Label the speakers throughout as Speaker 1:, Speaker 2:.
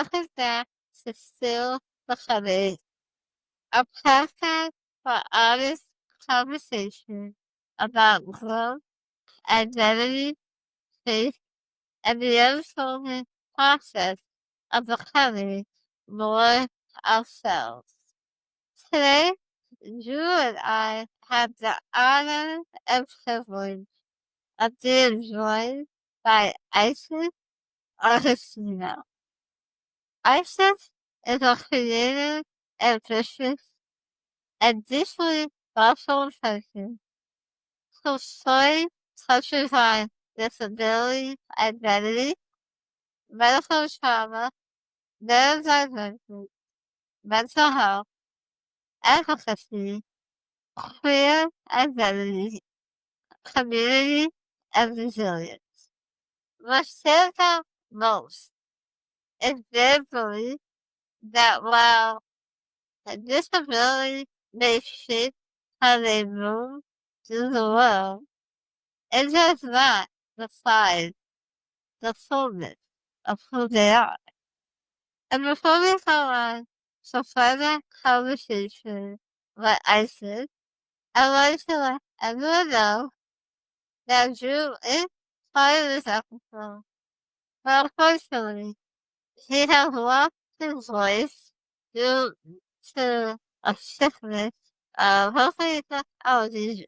Speaker 1: welcome back to Still Becoming, a podcast for honest conversation about growth, identity, faith, and the unfolding process of becoming more ourselves. Today, Drew and I have the honor and privilege of being joined by Iceis Augustino. Iceis is a creative, ambitious, and deeply thoughtful person whose story touches on disability, identity, medical trauma, neurodivergence, mental health, advocacy, queer identity, community, and resilience. What stands out most is their belief that while a disability may shape how they move through the world, it does not define the fullness of who they are. And before we go on to further conversation with Isis, I want to let everyone know that Drew is part of this episode. But unfortunately, he has lost his voice due to a sickness. Hopefully it's not allergies.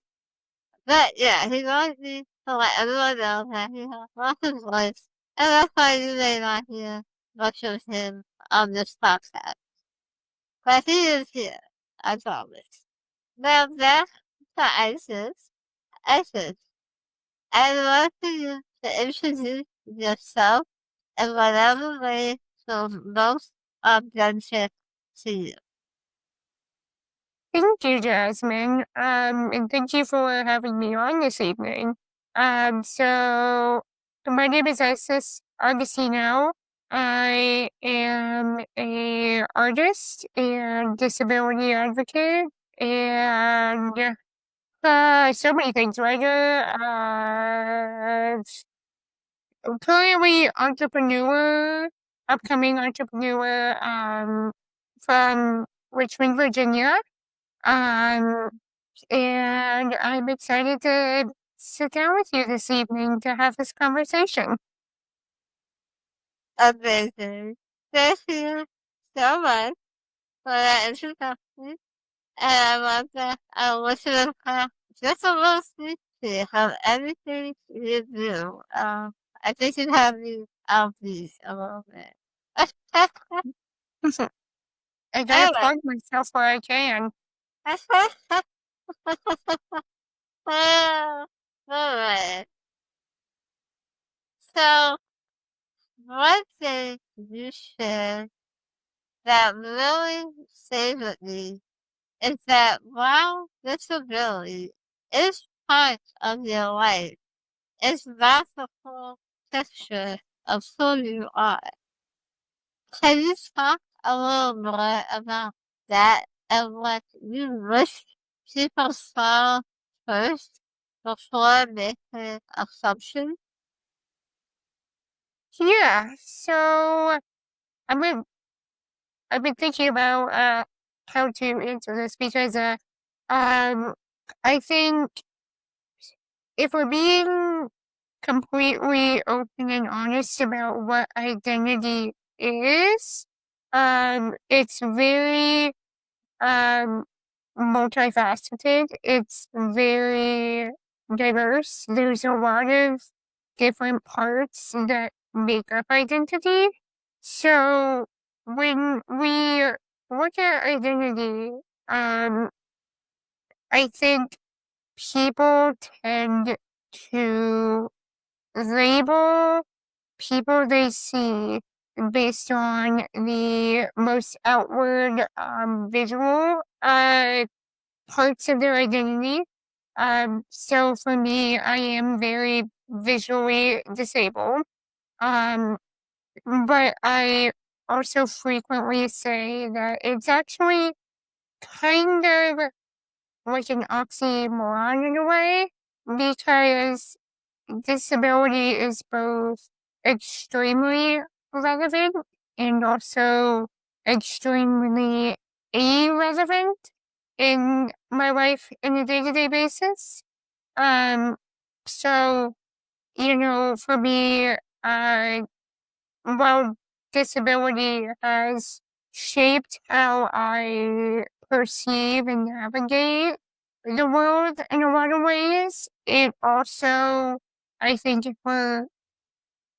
Speaker 1: But yeah, he wants me to let everyone know that he has lost his voice. And that's why you may not hear much of him on this podcast. But he is here, I promise. Now back to Isis. Isis, I'd love for you to introduce yourself in whatever way feels most authentic to you.
Speaker 2: Thank you, Jasmine. And thank you for having me on this evening. So my name is Iceis Augustino. I am a artist and disability advocate and so many things, writer, currently entrepreneur, upcoming entrepreneur, from Richmond, Virginia. Um, and I'm excited to sit down with you this evening to have this conversation.
Speaker 1: Amazing. Thank you so much for that introduction. And I love that our listeners have just a little sneak peek of everything you do. I think you have me outbeat a little bit.
Speaker 2: I gotta
Speaker 1: Anyway.
Speaker 2: plug myself where I can.
Speaker 1: Alright. So, one thing you shared that really stayed with me is that while disability is part of your life, it's not the full picture of who you are. Can you talk a little more about that and what you wish people saw first before making assumptions?
Speaker 2: Yeah, so I've been I've been thinking about how to answer this because I think if we're being completely open and honest about what identity is, it's very multifaceted. It's very diverse. There's a lot of different parts that make up identity. So when we look at identity, I think people tend to label people they see based on the most outward visual parts of their identity. So for me, I am very visually disabled. But I also frequently say that it's actually kind of like an oxymoron in a way, because disability is both extremely relevant and also extremely irrelevant in my life on a day-to-day basis. Um, so, for me, while disability has shaped how I perceive and navigate the world in a lot of ways, it also, I think, if we're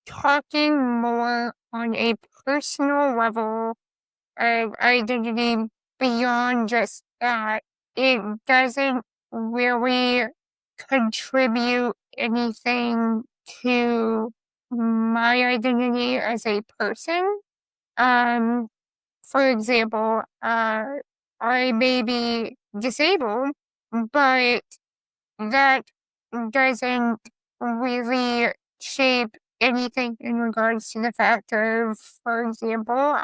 Speaker 2: talking more on a personal level of identity beyond just that, it doesn't really contribute anything to my identity as a person. Um, for example, I may be disabled, but that doesn't really shape anything in regards to the fact of, for example,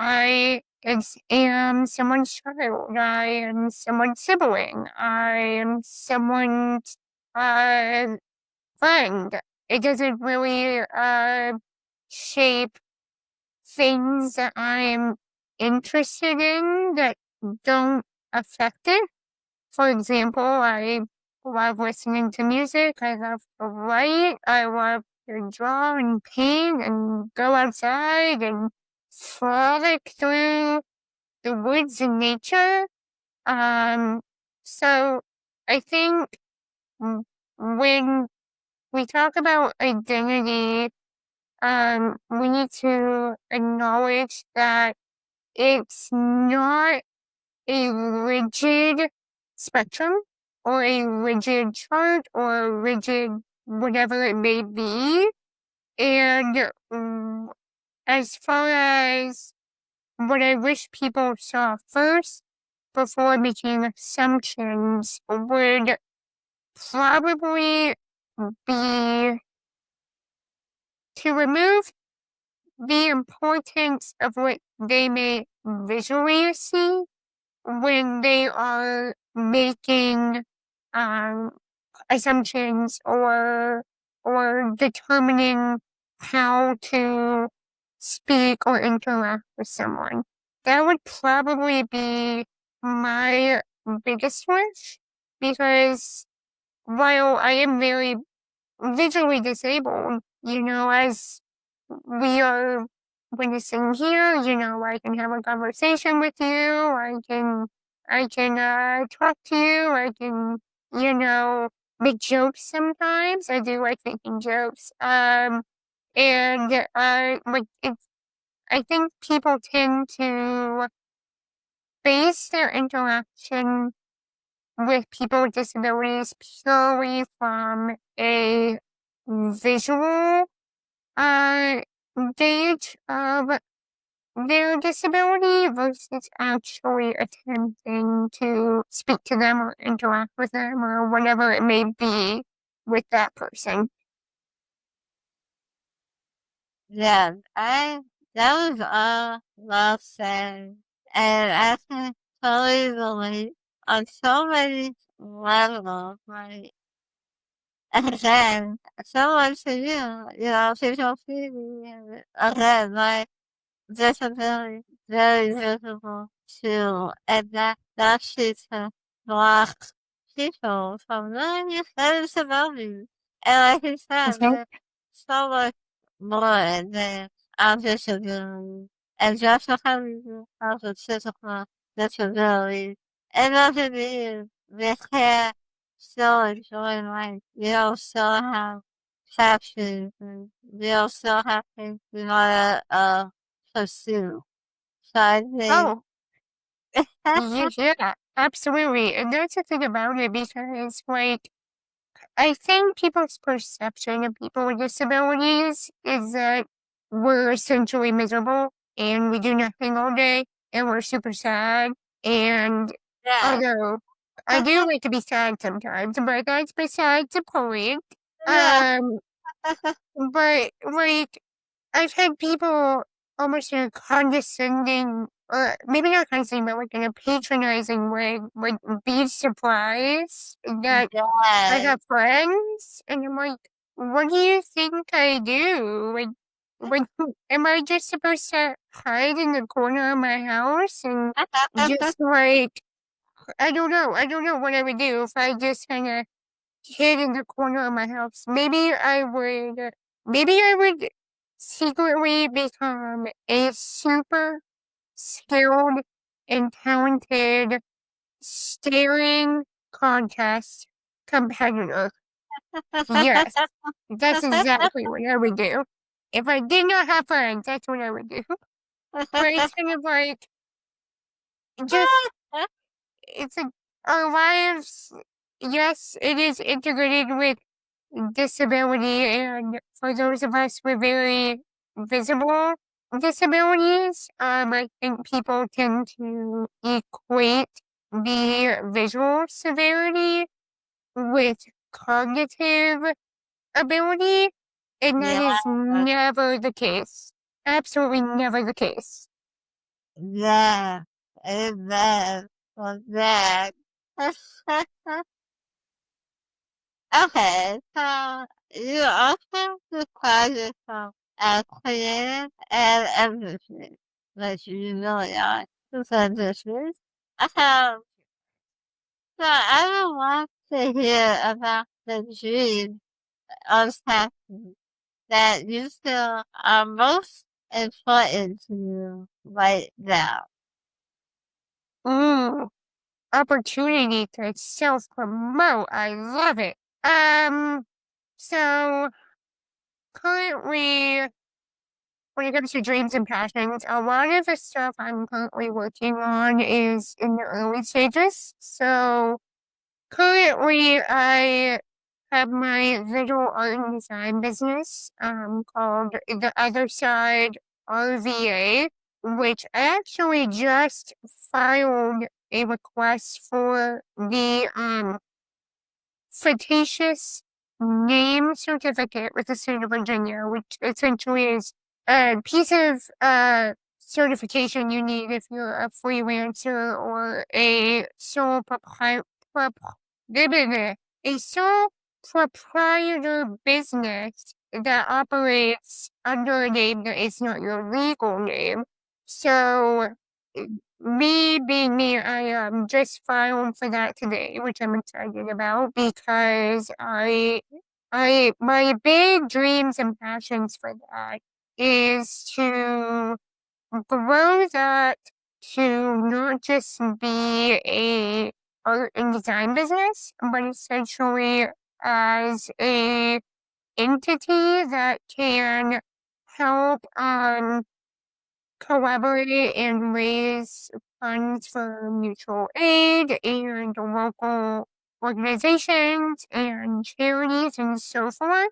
Speaker 2: am someone's child, I am someone's sibling, I am someone's uh, friend. It doesn't really shape things that I'm interested in that don't affect it. For example, I love listening to music, I love to write, I love to draw and paint and go outside and frolic through the woods and nature. Um, so I think when we talk about identity, we need to acknowledge that it's not a rigid spectrum or a rigid chart or a rigid whatever it may be. And as far as what I wish people saw first before making assumptions would probably be to remove the importance of what they may visually see when they are making um, assumptions or determining how to speak or interact with someone. That would probably be my biggest wish because while I am very visually disabled, as we are witnessing here, I can have a conversation with you, I can talk to you, I can, make jokes sometimes. I do like making jokes. And I think people tend to base their interaction with people with disabilities purely from a visual uh, gauge of their disability versus actually attempting to speak to them or interact with them or whatever it may be with that person.
Speaker 1: Yeah, that was all well said. And I can totally relate on so many levels. Like, again, someone to people feeling, again, like, disability, very visible too. And that shit to block people from learning things about you. And like you said,
Speaker 2: Okay.
Speaker 1: there's so much more than I'm disability. And just because you have a physical disability, it doesn't mean they can't still enjoy life. Still have passions and still have things we wanna pursue. So I think
Speaker 2: Oh, yeah, absolutely. And that's the thing about it because, like, I think people's perception of people with disabilities is that we're essentially miserable and we do nothing all day and we're super sad. And
Speaker 1: yeah.
Speaker 2: although I do like to be sad sometimes, but that's beside the point.
Speaker 1: Yeah.
Speaker 2: Um, but like I've had people almost in a condescending, or maybe not condescending, but like in a patronizing way, like be surprised that I
Speaker 1: Yes.
Speaker 2: have friends, and I'm like, what do you think I do? Like, Like, am I just supposed to hide in the corner of my house and just like, I don't know. I don't know what I would do if I just kind of hid in the corner of my house. Maybe I would secretly become a super skilled and talented staring contest competitor. Yes, that's exactly what I would do. If I did not have friends, that's what I would do. But it's kind of like, just, it's a, our lives, yes, it is integrated with disability, and for those of us with very visible disabilities, I think people tend to equate the visual severity with cognitive ability, and that
Speaker 1: Yeah,
Speaker 2: is never the case. Absolutely never the case.
Speaker 1: yeah, amen for that. Okay, so you also describe yourself as creative and ambitious, which you really are. It's ambitious. So, so I would want to hear about the dreams of passion that you feel are most important to you right now.
Speaker 2: Ooh, opportunity to self-promote. I love it. So currently, when it comes to dreams and passions, a lot of the stuff I'm currently working on is in the early stages. So currently, I have my visual art and design business, called The Other Side RVA, which I actually just filed a request for the fictitious name certificate with the state of Virginia, which essentially is a piece of certification you need if you're a freelancer or a a sole proprietor business that operates under a name that is not your legal name. So me being me, I just filed for that today, which I'm excited about because my big dreams and passions for that is to grow that to not just be a art and design business, but essentially as a entity that can help collaborate and raise funds for mutual aid and local organizations and charities and so forth.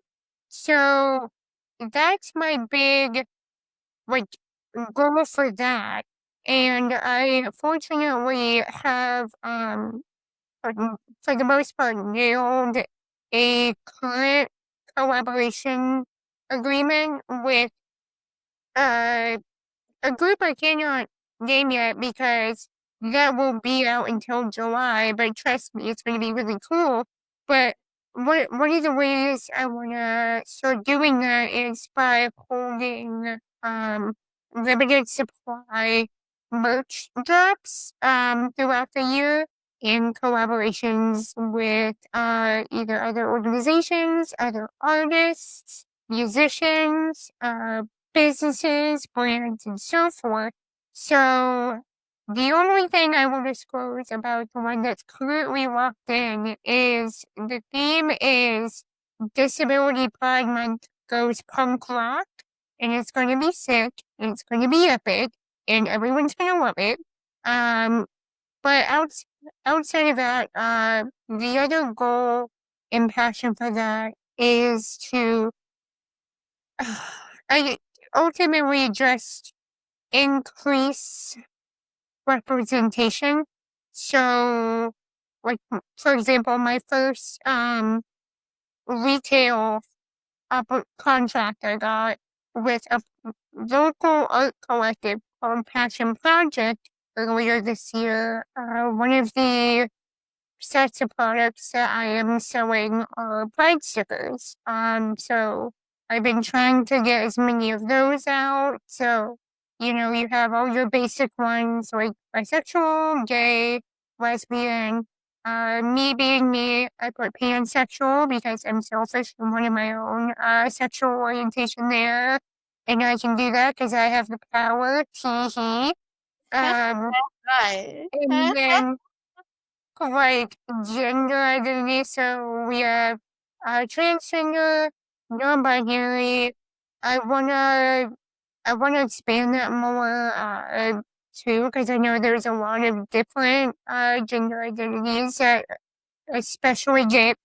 Speaker 2: So that's my big, like, goal for that. And I fortunately have, for, for the most part, nailed a current collaboration agreement with, uh, a group I cannot name yet because that will be out until July, but trust me, it's going to be really cool. But one of the ways I want to start doing that is by holding limited supply merch drops throughout the year in collaborations with either other organizations, other artists, musicians, businesses, brands, and so forth. So the only thing I will disclose about the one that's currently locked in is the theme is Disability Pride Month goes punk rock, and it's going to be sick, and it's going to be epic, and everyone's going to love it. But outside of that, the other goal and passion for that is to I ultimately just increase representation. So, like, for example, my first retail contract I got with a local art collective called Passion Project earlier this year. One of the sets of products that I am selling are pride stickers. So I've been trying to get as many of those out. So, you have all your basic ones like bisexual, gay, lesbian. Me being me, I put pansexual because I'm selfish and wanted my own sexual orientation there. And I can do that because I have the power. Tee hee. Um,
Speaker 1: Right.
Speaker 2: and then like gender identity. So we have transgender, non-binary. I wanna I wanna expand that more too because I know there's a lot of different gender identities that especially get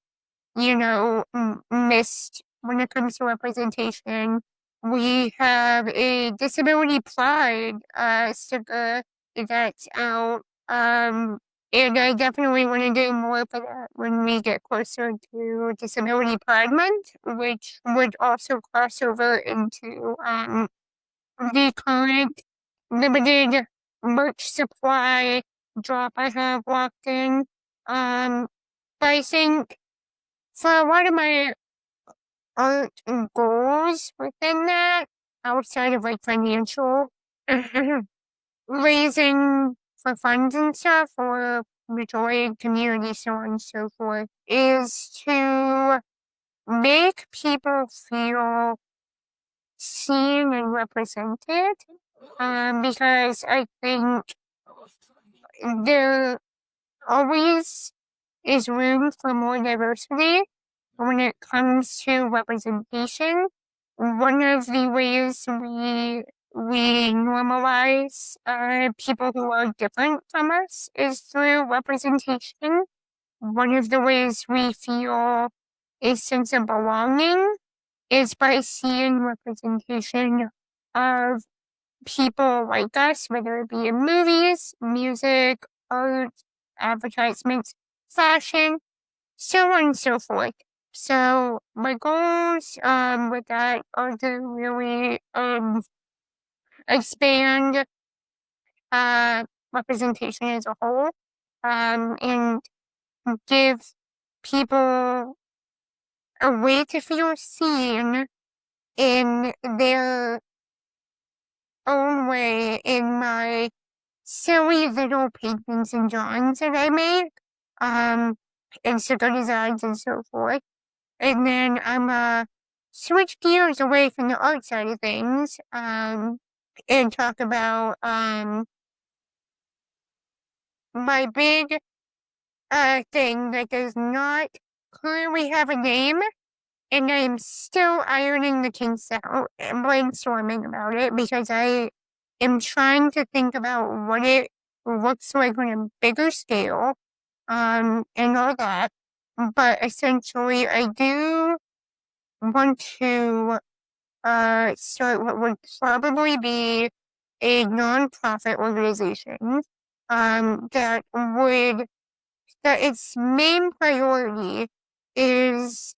Speaker 2: missed when it comes to representation. We have a disability pride sticker that's out. And I definitely want to do more for that when we get closer to Disability Pride Month, which would also cross over into the current limited merch supply drop I have locked in. But I think for a lot of my art goals within that, outside of like financial, raising for funds and stuff for the joy community, so on and so forth, is to make people feel seen and represented. Because I think there always is room for more diversity when it comes to representation. One of the ways we normalize people who are different from us is through representation. One of the ways we feel a sense of belonging is by seeing representation of people like us, whether it be in movies, music, art, advertisements, fashion, so on and so forth. So my goals with that are to really expand representation as a whole and give people a way to feel seen in their own way in my silly little paintings and drawings that I make, and sticker designs and so forth. And then I'm switch gears away from the art side of things, and talk about my big thing that does not currently have a name, and I'm still ironing the kinks out and brainstorming about it because I am trying to think about what it looks like on a bigger scale, and all that. But essentially, I do want to start what would probably be a nonprofit organization that its main priority is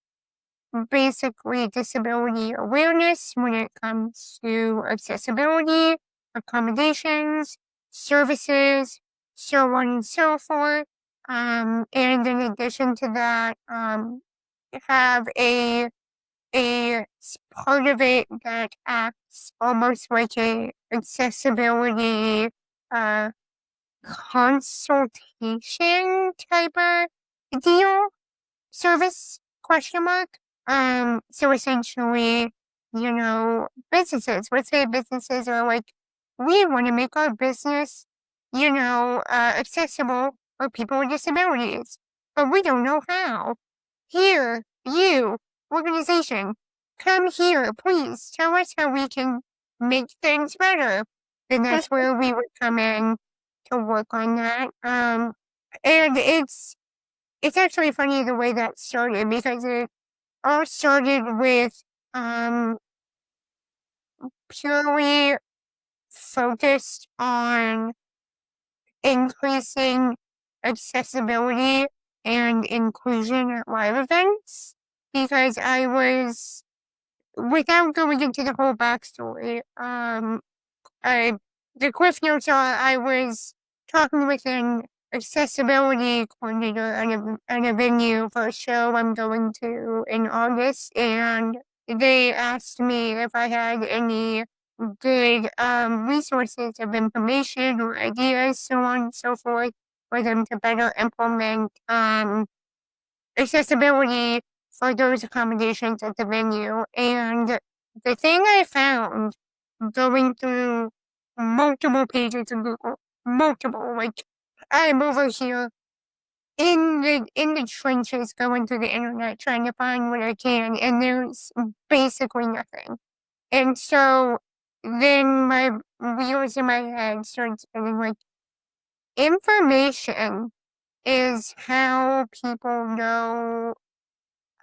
Speaker 2: basically disability awareness when it comes to accessibility, accommodations, services, so on and so forth. And in addition to that, have a part of it that acts almost like a accessibility consultation type of deal service question mark. So essentially, businesses, let's say businesses are like, we want to make our business, accessible for people with disabilities, but we don't know how. Here, you, organization, come here, please tell us how we can make things better. Then that's where we would come in to work on that. And it's actually funny the way that started because it all started with purely focused on increasing accessibility and inclusion at live events because I was, without going into the whole backstory, the cliff notes are I was talking with an accessibility coordinator at a venue for a show I'm going to in August, and they asked me if I had any good resources of information or ideas, so on and so forth, for them to better implement accessibility for those accommodations at the venue. And the thing I found going through multiple pages of Google, multiple, like I'm over here in the trenches going through the internet trying to find what I can, and there's basically nothing. And so then my wheels in my head started spinning, like, information is how people know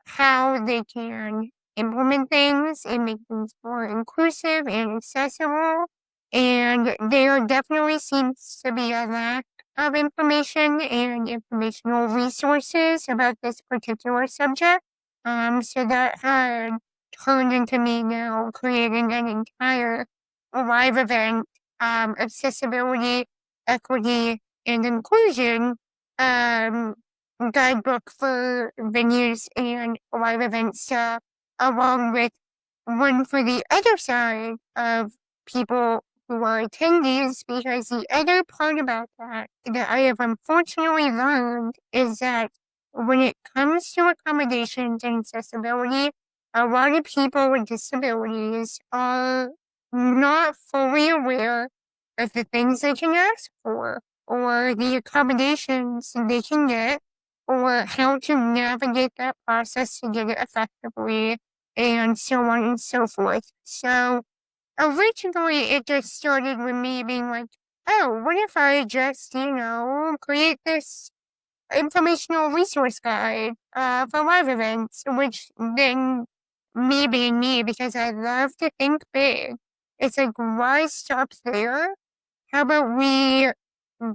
Speaker 2: how they can implement things and make things more inclusive and accessible. And there definitely seems to be a lack of information and informational resources about this particular subject. So that had turned into me now creating an entire live event, accessibility, equity, and inclusion, um, guidebook for venues and live events, along with one for the other side of people who are attendees, because the other part about that I have unfortunately learned is that when it comes to accommodations and accessibility, a lot of people with disabilities are not fully aware of the things they can ask for or the accommodations they can get or how to navigate that process to get it effectively and so on and so forth. So originally it just started with me being like, oh, what if I just, create this informational resource guide for live events, which then me being me, because I love to think big, it's like, why stop there? How about we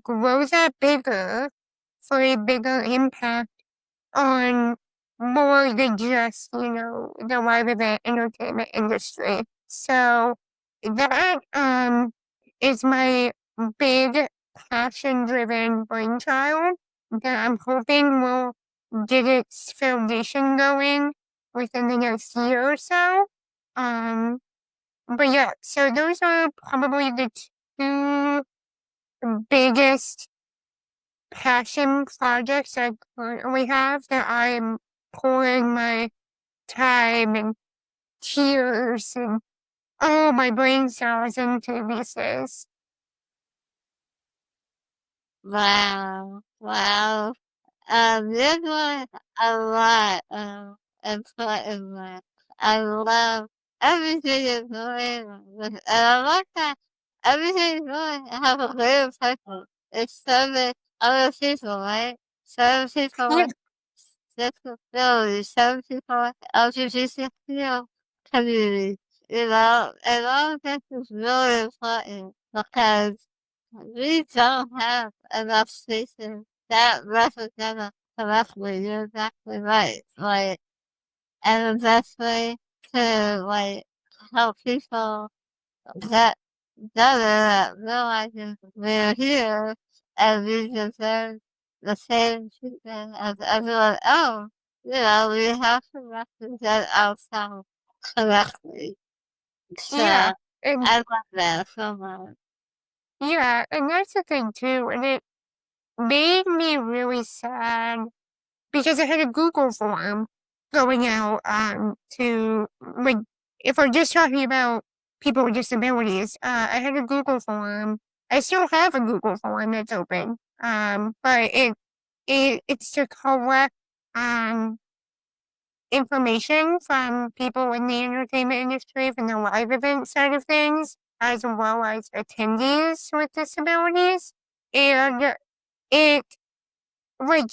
Speaker 2: grow that bigger for a bigger impact on more than just, the live event entertainment industry. So that is my big passion driven brainchild that I'm hoping will get its foundation going within the next year or so. Um but yeah, so those are probably the two biggest passion projects I currently have that I'm pouring my time and tears and all my brain cells into these days.
Speaker 1: Wow. Wow. This was a lot of important work. I love everything you're doing with, and I like that everything you're doing have a greater purpose. It's serving other people, right? Serving people
Speaker 2: Yeah,
Speaker 1: with disabilities, serving people with LGBTQ communities, and all of this is really important because we don't have enough spaces that represent us correctly. You're exactly right. Like, and the best way to, like, help people get better at realizing we're here and we deserve the same treatment as everyone else. We have to represent ourselves correctly. So,
Speaker 2: yeah,
Speaker 1: I
Speaker 2: and
Speaker 1: love that so much.
Speaker 2: yeah, and that's the thing too, and it made me really sad because I had a Google form going out to, like, if we're just talking about people with disabilities, I had a Google form. I still have a Google form that's open. But it's to collect um information from people in the entertainment industry from the live event side of things, as well as attendees with disabilities. And it, like,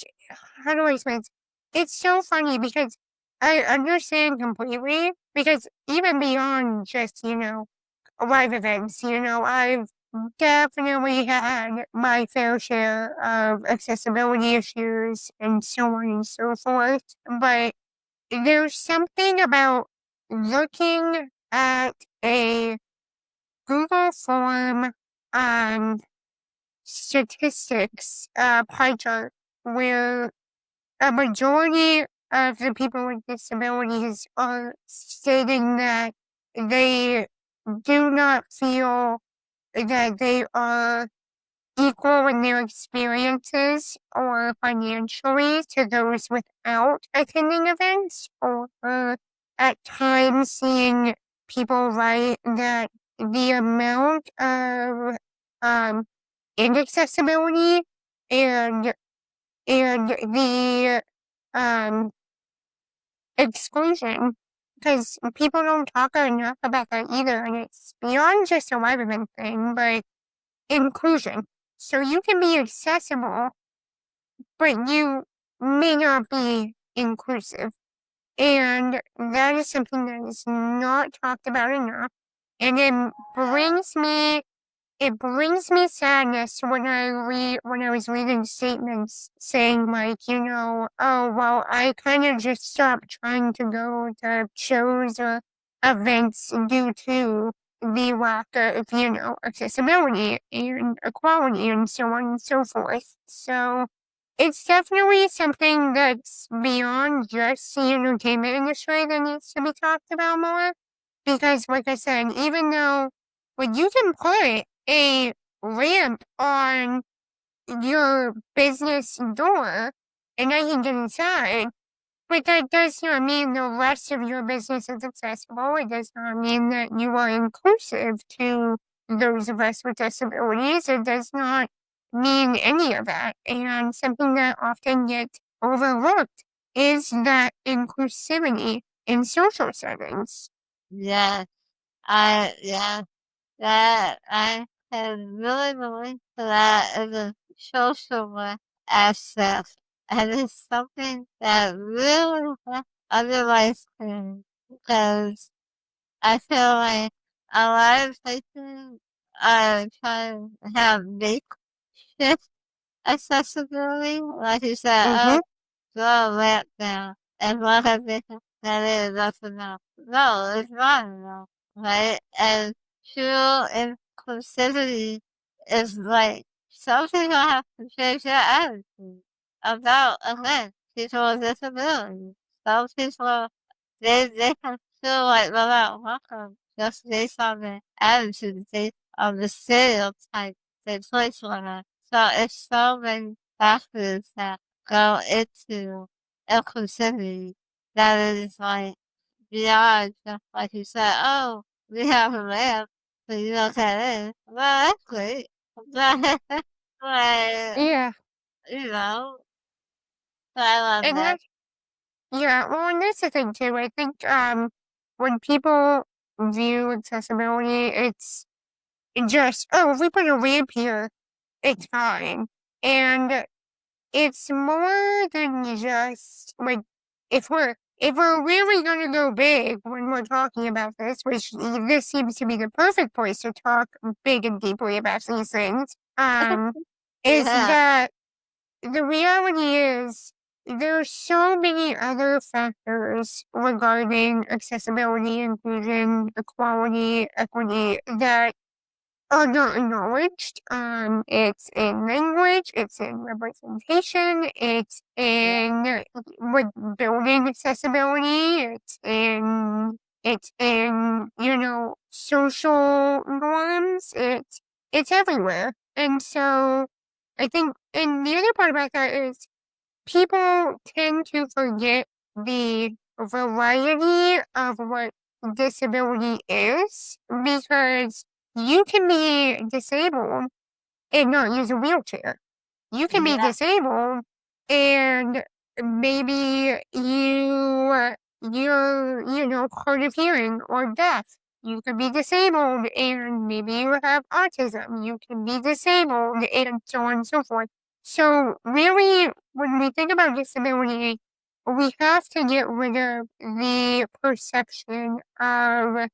Speaker 2: how do I explain this? It's so funny because I understand completely, because even beyond just, live events, I've definitely had my fair share of accessibility issues and so on and so forth. But there's something about looking at a Google form statistics pie chart where a majority of the people with disabilities are stating that they do not feel that they are equal in their experiences or financially to those without attending events, or at times seeing people write that the amount of um, inaccessibility and the um, exclusion, because people don't talk enough about that either, and it's beyond just a live event thing, but inclusion. So you can be accessible, but you may not be inclusive. And that is something that is not talked about enough. And it brings me sadness when I was reading statements saying like, oh well, I kind of just stopped trying to go to shows or events due to the lack of, accessibility and equality and so on and so forth. So it's definitely something that's beyond just the entertainment industry that needs to be talked about more. Because like I said, even though you can put a ramp on your business door and I can get inside, but that does not mean the rest of your business is accessible. It does not mean that you are inclusive to those of us with disabilities. It does not mean any of that. And something that often gets overlooked is that inclusivity in social settings.
Speaker 1: Yeah, yeah, that I have really believed that as a social aspect, and it's something that really underlies me because I feel like a lot of places are trying to have makeshift accessibility, like you said,
Speaker 2: Mm-hmm.
Speaker 1: go lamp down and look at this that is that's enough. No, it's not enough, right? And true inclusivity is like some people have to change their attitude about again people with disabilities. Some people they can feel like they're not welcome just based on their attitude, based on the stereotype they place on us. So it's so many factors that go into inclusivity that is like beyond just like you said, oh, we have a lamp, so you look at it. Well, that's great. But,
Speaker 2: Yeah.
Speaker 1: you know, so I love
Speaker 2: And
Speaker 1: that.
Speaker 2: that, yeah, well, and that's the thing too. I think, when people view accessibility, it's just, oh, if we put a ramp here, it's fine. And it's more than just like if we're really gonna go big when we're talking about this, which this seems to be the perfect place to talk big and deeply about these things, is
Speaker 1: Yeah,
Speaker 2: that the reality is there are so many other factors regarding accessibility, inclusion, equality, equity that are not acknowledged. It's in language, it's in representation, it's
Speaker 1: yeah,
Speaker 2: in with building accessibility, it's in social norms. It's everywhere. And so I think, and the other part about that is people tend to forget the variety of what disability is, because you can be disabled and not use a wheelchair. You can be
Speaker 1: yeah,
Speaker 2: disabled and maybe you're hard of hearing or deaf. You could be disabled and maybe you have autism. You can be disabled and so on and so forth. So really, when we think about disability, we have to get rid of the perception of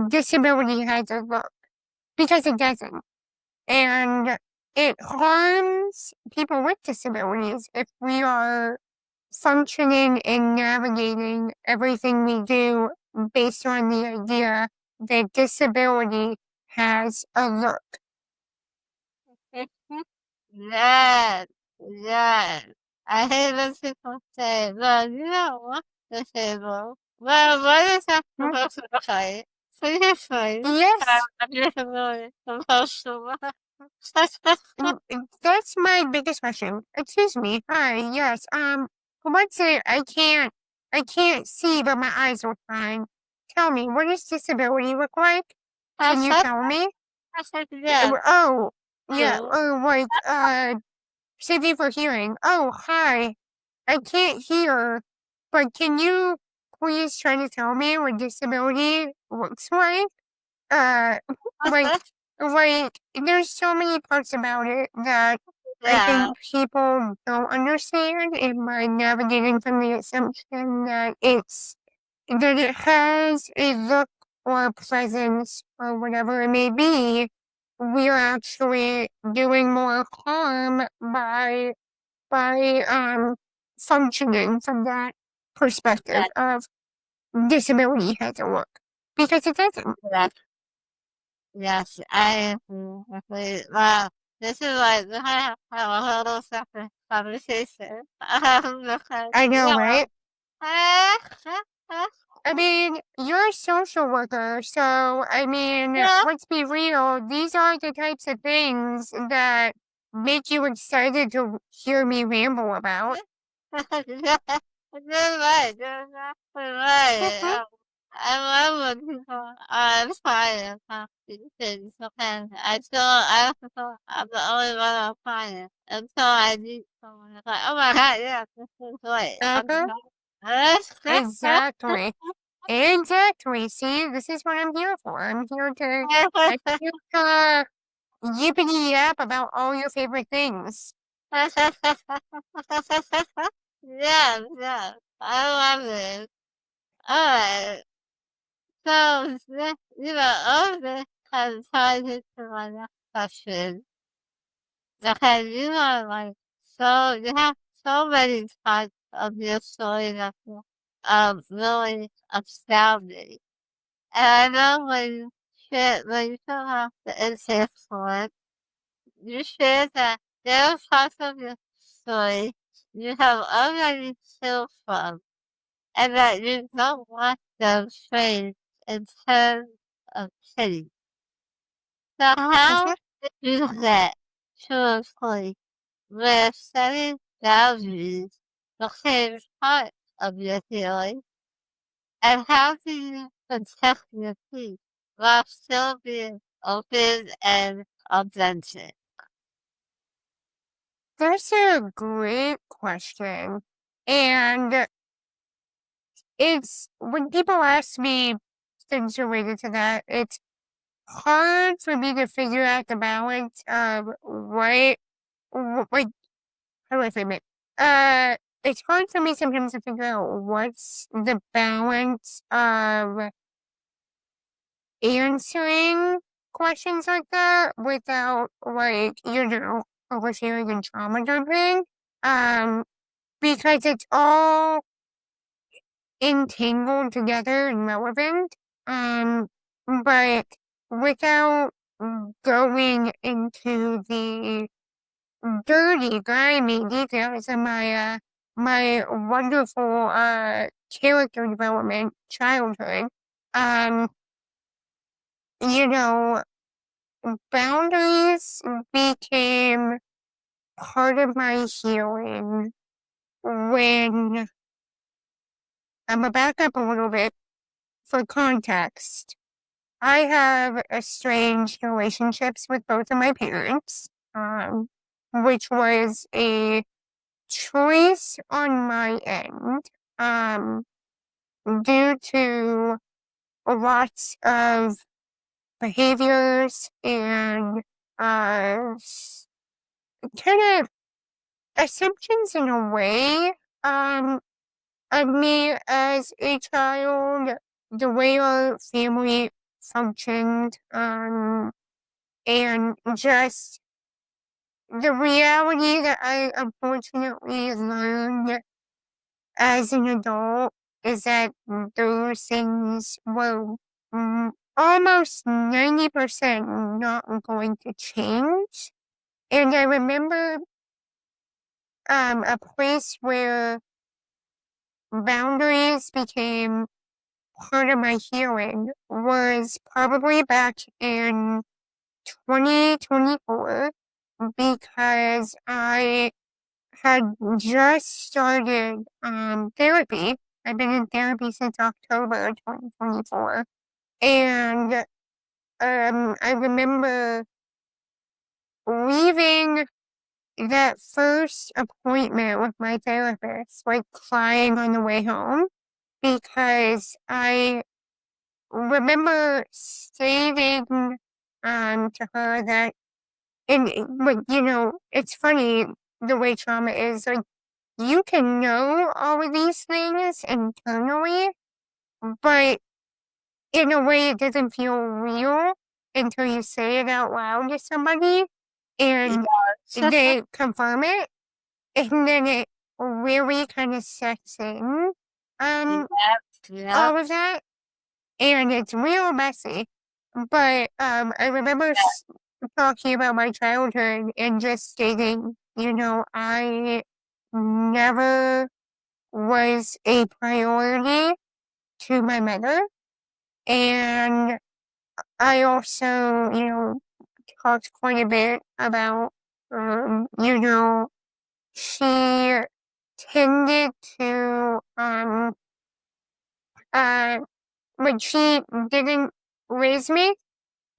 Speaker 2: disability has a look, because it doesn't. And it harms people with disabilities if we are functioning and navigating everything we do based on the idea that disability has a look.
Speaker 1: yes, yes. I hate when people say, well, you don't want disabled. Well, what is that
Speaker 2: Mm,
Speaker 1: supposed to look like? Seriously,
Speaker 2: yes,
Speaker 1: I'm really supposed to look.
Speaker 2: that's my biggest question. Excuse me. Hi, yes. For one say I can't see, but my eyes are fine. Tell me, what does disability look like?
Speaker 1: I
Speaker 2: Can you
Speaker 1: said,
Speaker 2: tell me?
Speaker 1: I said, yeah,
Speaker 2: Oh, yeah.
Speaker 1: you.
Speaker 2: Oh, like, save you for hearing. Oh, hi. I can't hear, but can you please try to tell me what disability looks like? Uh, like, there's so many parts about it that I
Speaker 1: Yeah,
Speaker 2: think people don't understand, and by navigating from the assumption that that it has a look or presence or whatever it may be, we're actually doing more harm by functioning from that perspective
Speaker 1: yeah,
Speaker 2: of disability has a look. Because it doesn't.
Speaker 1: yeah. Yes, I agree. Wow, this is like we have a little separate conversation. Because
Speaker 2: I know,
Speaker 1: yeah,
Speaker 2: right?
Speaker 1: uh,
Speaker 2: I mean, you're a social worker, so I mean,
Speaker 1: yeah,
Speaker 2: let's be real. These are the types of things that make you excited to hear me ramble about.
Speaker 1: yeah, you're right. You're exactly right. I love when people are inspired about these things. Okay, I feel I'm the only one on planet until I meet someone who's like, oh my god, yeah, this is great. I'm
Speaker 2: Uh-huh. Exactly. Exactly. See, this is what I'm here for. I'm here to yippity yap about all your favorite things.
Speaker 1: yeah, yeah, I love it. Alright, so, all this has tied into my next question. Because you are like, you have so many parts of your story that really astounding. And I know when you come off the insane for it, you share that there are parts of your story you have already healed from, and that you don't want them framed in terms of pity. So how
Speaker 2: Mhm.
Speaker 1: did you do that truthfully where setting boundaries became part of your healing? And how do you protect your peace while still being open and authentic?
Speaker 2: That's a great question. And it's when people ask me things related to that, it's hard for me to figure out the balance of like, how do I frame it? It's hard for me sometimes to figure out what's the balance of answering questions like that without, like, oversharing and trauma dumping. Um, because it's all entangled together and relevant. Um, but without going into the dirty, grimy details of my wonderful character development childhood. Um, you know, boundaries became part of my healing when I'm gonna back up a little bit for context. I have estranged relationships with both of my parents, which was a choice on my end, um, due to lots of behaviors and uh, kind of assumptions in a way, um, of me as a child, the way our family functioned, and just the reality that I unfortunately learned as an adult is that those things were almost 90% not going to change. And I remember a place where boundaries became part of my healing was probably back in 2024 because I had just started therapy. I've been in therapy since October 2024. And I remember leaving that first appointment with my therapist, like crying on the way home, because I remember stating to her that, and like, it's funny the way trauma is, like, you can know all of these things internally, but in a way it doesn't feel real until you say it out loud to somebody and they confirm it, and then it really kind of sets in, all of that, and it's real messy. But I remember talking about my childhood and just stating, I never was a priority to my mother. And I also, talked quite a bit about, she tended to, like, she didn't raise me.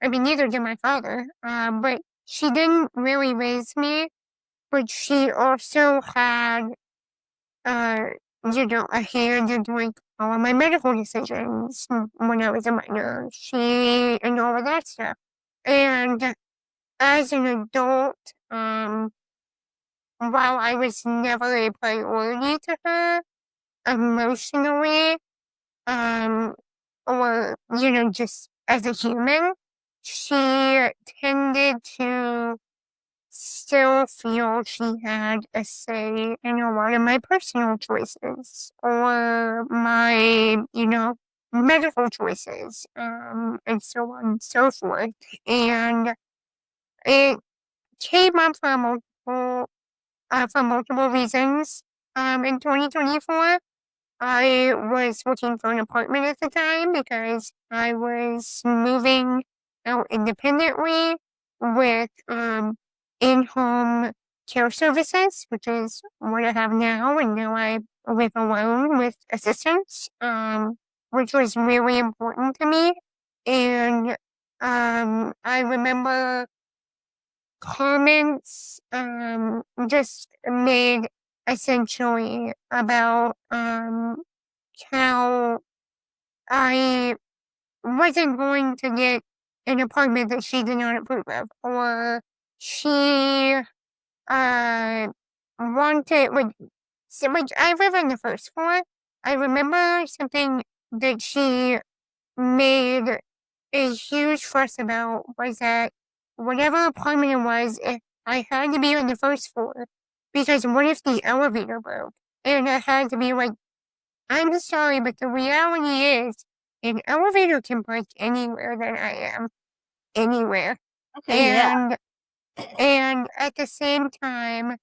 Speaker 2: I mean, neither did my father, but she didn't really raise me, but she also had, a hand in, like, all of my medical decisions when I was a minor. And all of that stuff. And as an adult, while I was never a priority to her emotionally, um, or, just as a human, she tended to still feel she had a say in a lot of my personal choices or my, medical choices, and so on and so forth. And it came up for multiple reasons. In 2024, I was looking for an apartment at the time because I was moving out independently with in-home care services, which is what I have now, and now I live alone with assistance, which was really important to me. And I remember comments just made essentially about how I wasn't going to get an apartment that she did not approve of, or she wanted, which I live on the first floor. I remember something that she made a huge fuss about was that whatever apartment it was, I had to be on the first floor, because what if the elevator broke? And I had to be like, I'm sorry, but the reality is an elevator can break anywhere that I am. Anywhere. And at the same time,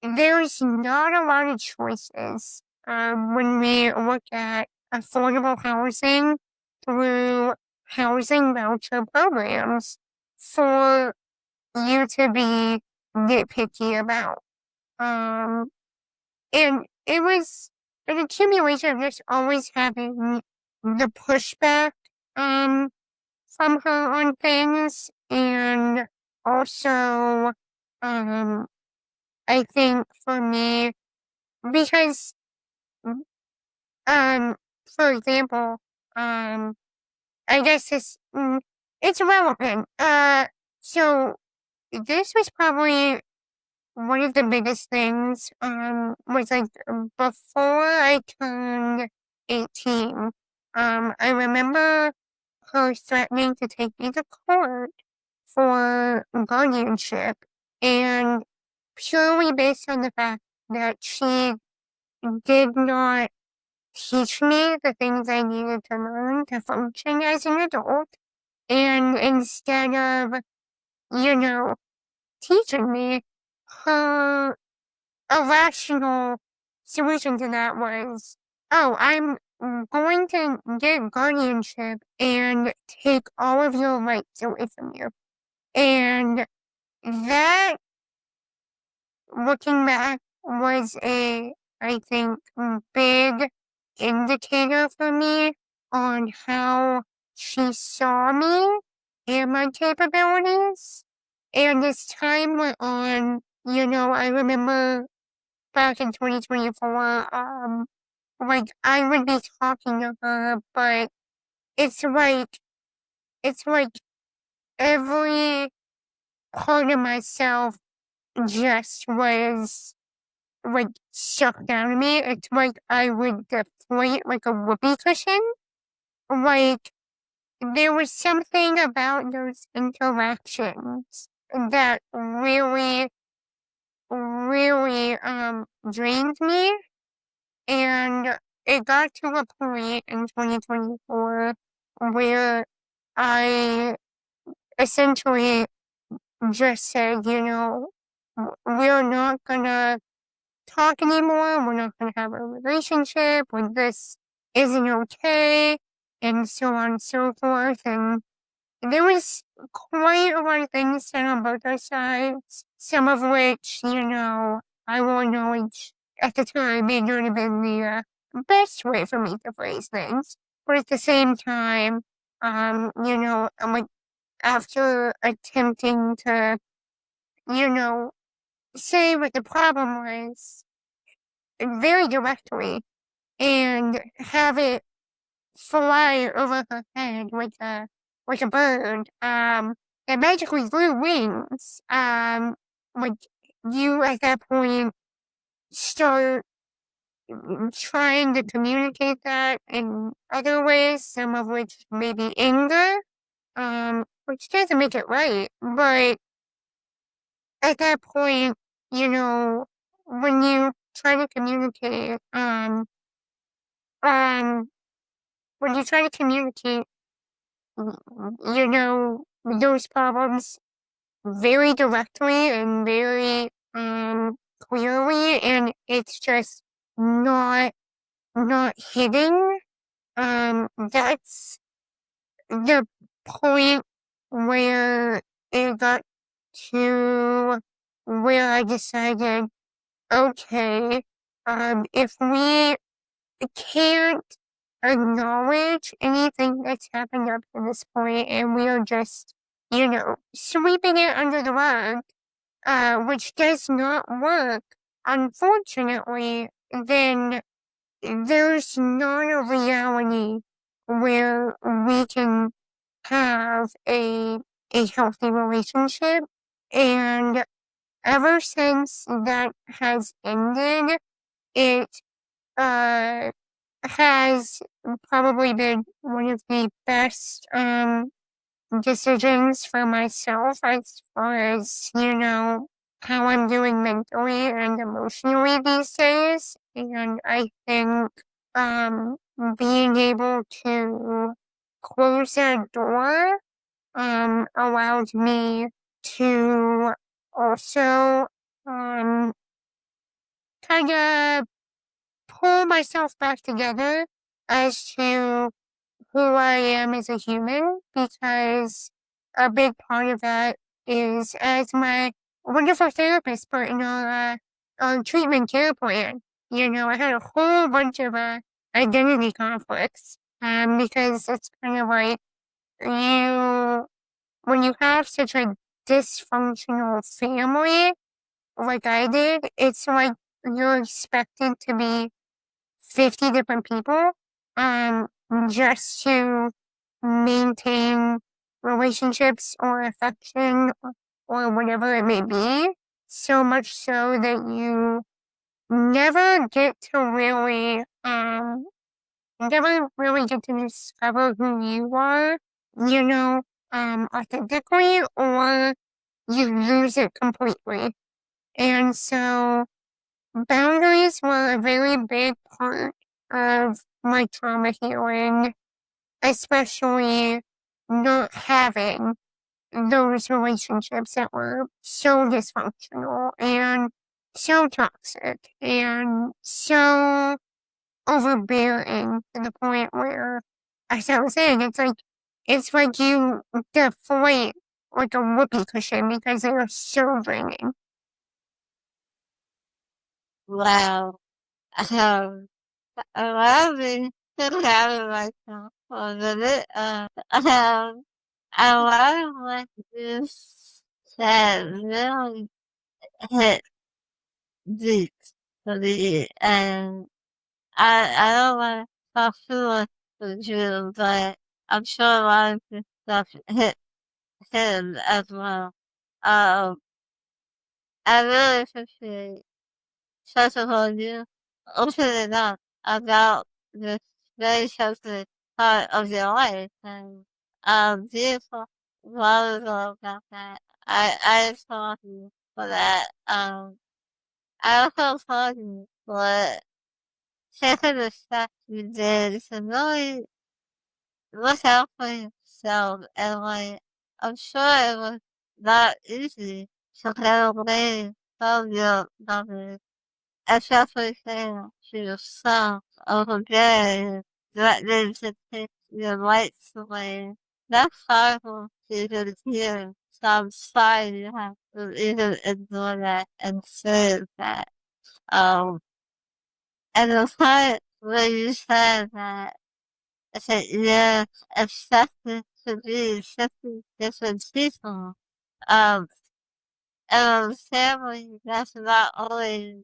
Speaker 2: there's not a lot of choices when we look at affordable housing through housing voucher programs for you to be nitpicky about. And it was an accumulation of just always having the pushback from her on things, and also I think for me, because for example, I guess it's relevant. So this was probably one of the biggest things, was like before I turned 18, I remember her threatening to take me to court for guardianship, and purely based on the fact that she did not teach me the things I needed to learn to function as an adult. And instead of, teaching me, her a rational solution to that was, oh, I'm going to get guardianship and take all of your rights away from you. And that, looking back, was I think, big indicator for me on how she saw me and my capabilities. And as time went on, I remember back in 2024, like I would be talking to her, but it's like it's like every part of myself just was like sucked out of me. It's like I would deflate like a whoopee cushion. Like there was something about those interactions that really, really drained me. And it got to a point in 2024 where I essentially just said, we're not gonna talk anymore. We're not gonna have a relationship. Like this isn't okay, and so on and so forth. And there was quite a lot of things said on both our sides, some of which, I will acknowledge at the time may not have been the best way for me to phrase things. But at the same time, I'm like, after attempting to, say what the problem was very directly and have it fly over her head like a bird, that magically grew wings. Like you at that point start trying to communicate that in other ways, some of which may be anger, which doesn't make it right. But at that point, when you try to communicate, um, when you try to communicate, those problems very directly and very clearly, and it's just not hitting. That's the point where it got to where I decided, okay, if we can't acknowledge anything that's happened up to this point and we are just, sweeping it under the rug, which does not work, unfortunately, then there's not a reality where we can have a healthy relationship. And ever since that has ended, it has probably been one of the best decisions for myself as far as, how I'm doing mentally and emotionally these days. And I think being able to close that door allowed me to also kind of pull myself back together as to who I am as a human, because a big part of that is, as my wonderful therapist put in our treatment care plan, I had a whole bunch of identity conflicts, because it's kind of like when you have such a dysfunctional family, like I did, it's like you're expected to be 50 different people, just to maintain relationships or affection or whatever it may be. So much so that you never get to really, never really get to discover who you are, authentically, or you lose it completely. And so boundaries were a very big part of my trauma healing, especially not having those relationships that were so dysfunctional. And so toxic and so overbearing to the point where, as I was saying, it's like you deflate like a whoopee cushion because they are so draining.
Speaker 1: Wow. Um, Allow me to gather myself for a minute. A lot of what you said really hit deep for me, and I don't want to talk too much with you, but I'm sure a lot of this stuff hit him as well. Um, I really appreciate, first of all, you opening up about this very sensitive part of your life, and beautiful, vulnerable about that. I applaud you for that. I also applaud you for taking the steps you did to really look out for yourself, and like, I'm sure it was not easy to get away from your mother, especially saying to yourself over there, threatening to take your rights away. That's horrible to even hear. So I'm sorry you have to even endure that and say that. Um, and the part where you said that, I said, yeah, accepted to be accepting different people. Um, and family, that's not always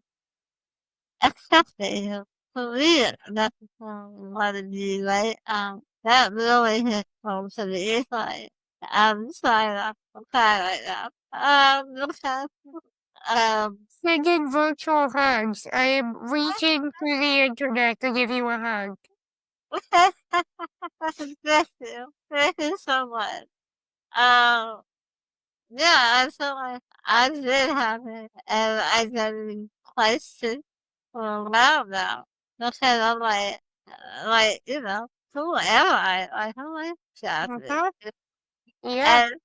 Speaker 1: accepting for me, that's what it is, right? That really hit home to me. It's like, I'm sorry, I'm crying right now. Okay. Um,
Speaker 2: Sending virtual hugs. I am reaching through the internet to give you a hug.
Speaker 1: thank you. Thank you so much. Um, yeah, I feel like I did have it, and identity crisis for a while now. Because I'm you know, who am I? Like, who is Jasmine?
Speaker 2: Uh-huh. Yeah,
Speaker 1: And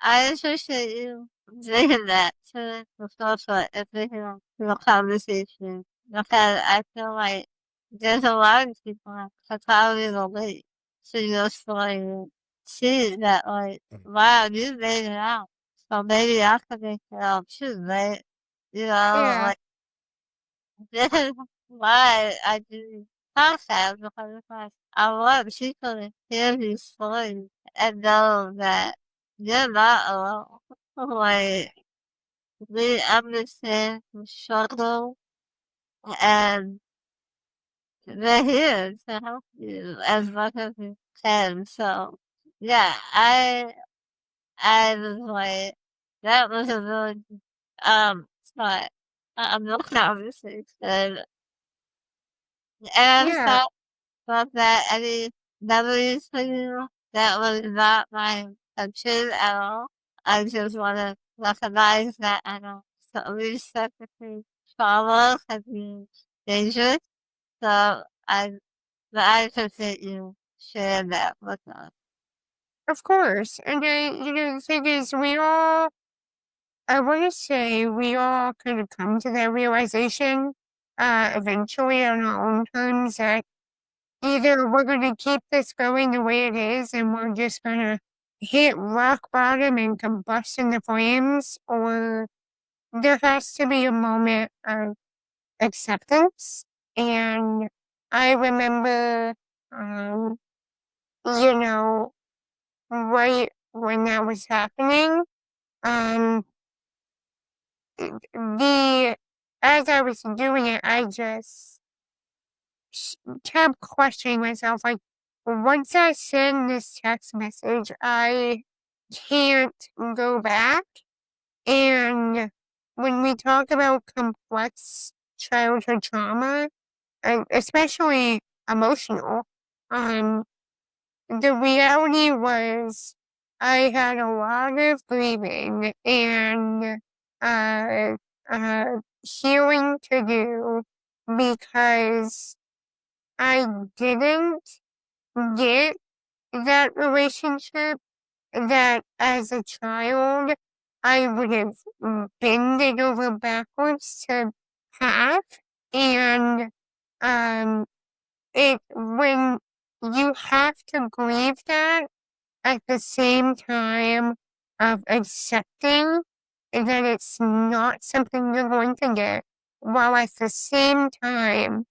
Speaker 1: I appreciate you doing that to the social and thinking of the conversation. Because I feel like there's a lot of people that probably relate to your story and see that, like, wow, you made it out. So maybe I can make it out too, right? You know,
Speaker 2: yeah,
Speaker 1: like, this is why I do podcasts, because it's like, I want people to hear these stories and know that you're not alone. Like, we understand the struggle, and we're here to help you as much as we can. So, yeah, I was like, that was a really, spot. I'm not conversation. And I'm
Speaker 2: yeah.
Speaker 1: sorry about that. Any memories for you? That was not my intention at all. I just want to recognize that I know some specifically trauma can be dangerous. So I appreciate you sharing that with us.
Speaker 2: Of course. And the thing is, I want to say we all kind of come to that realization, eventually on our own terms that either we're going to keep this going the way it is and we're just going to hit rock bottom and combust in the flames, or there has to be a moment of acceptance. And I remember, um, you know, right when that was happening, um, the as I was doing it, I just kept questioning myself, like, once I send this text message, I can't go back. And when we talk about complex childhood trauma, and especially emotional, um, the reality was I had a lot of grieving and uh, uh, healing to do because I didn't get that relationship that as a child I would have bended over backwards to have. And when you have to grieve that at the same time of accepting that it's not something you're going to get, while at the same time,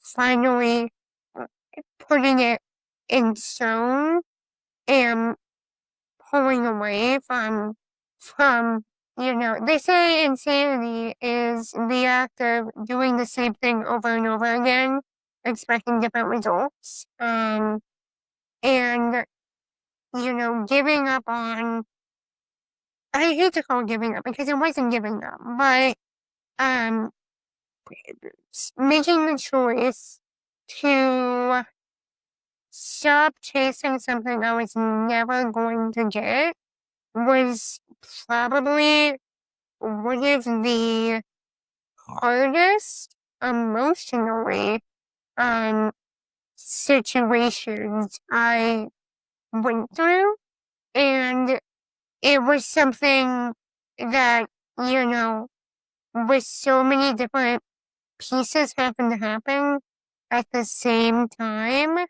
Speaker 2: finally putting it in stone and pulling away from, they say insanity is the act of doing the same thing over and over again, expecting different results. And, giving up on, I hate to call it giving up because it wasn't giving up, but, um, making the choice to stop chasing something I was never going to get was probably one of the hardest emotionally situations I went through. And it was something that, with so many different pieces happen to happen at the same time,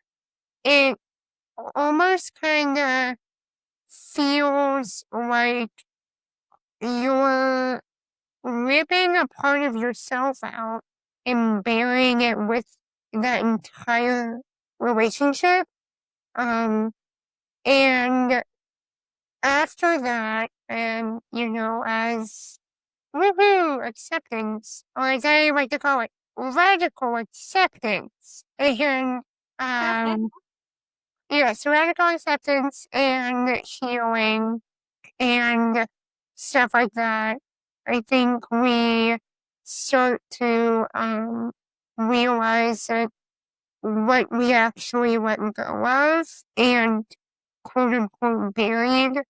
Speaker 2: it almost kind of feels like you're ripping a part of yourself out and burying it with that entire relationship. And after that, and as woohoo acceptance, or as I like to call it, radical acceptance, and yes, radical acceptance and healing and stuff like that. I think we start to realize that what we actually let go of and quote unquote buried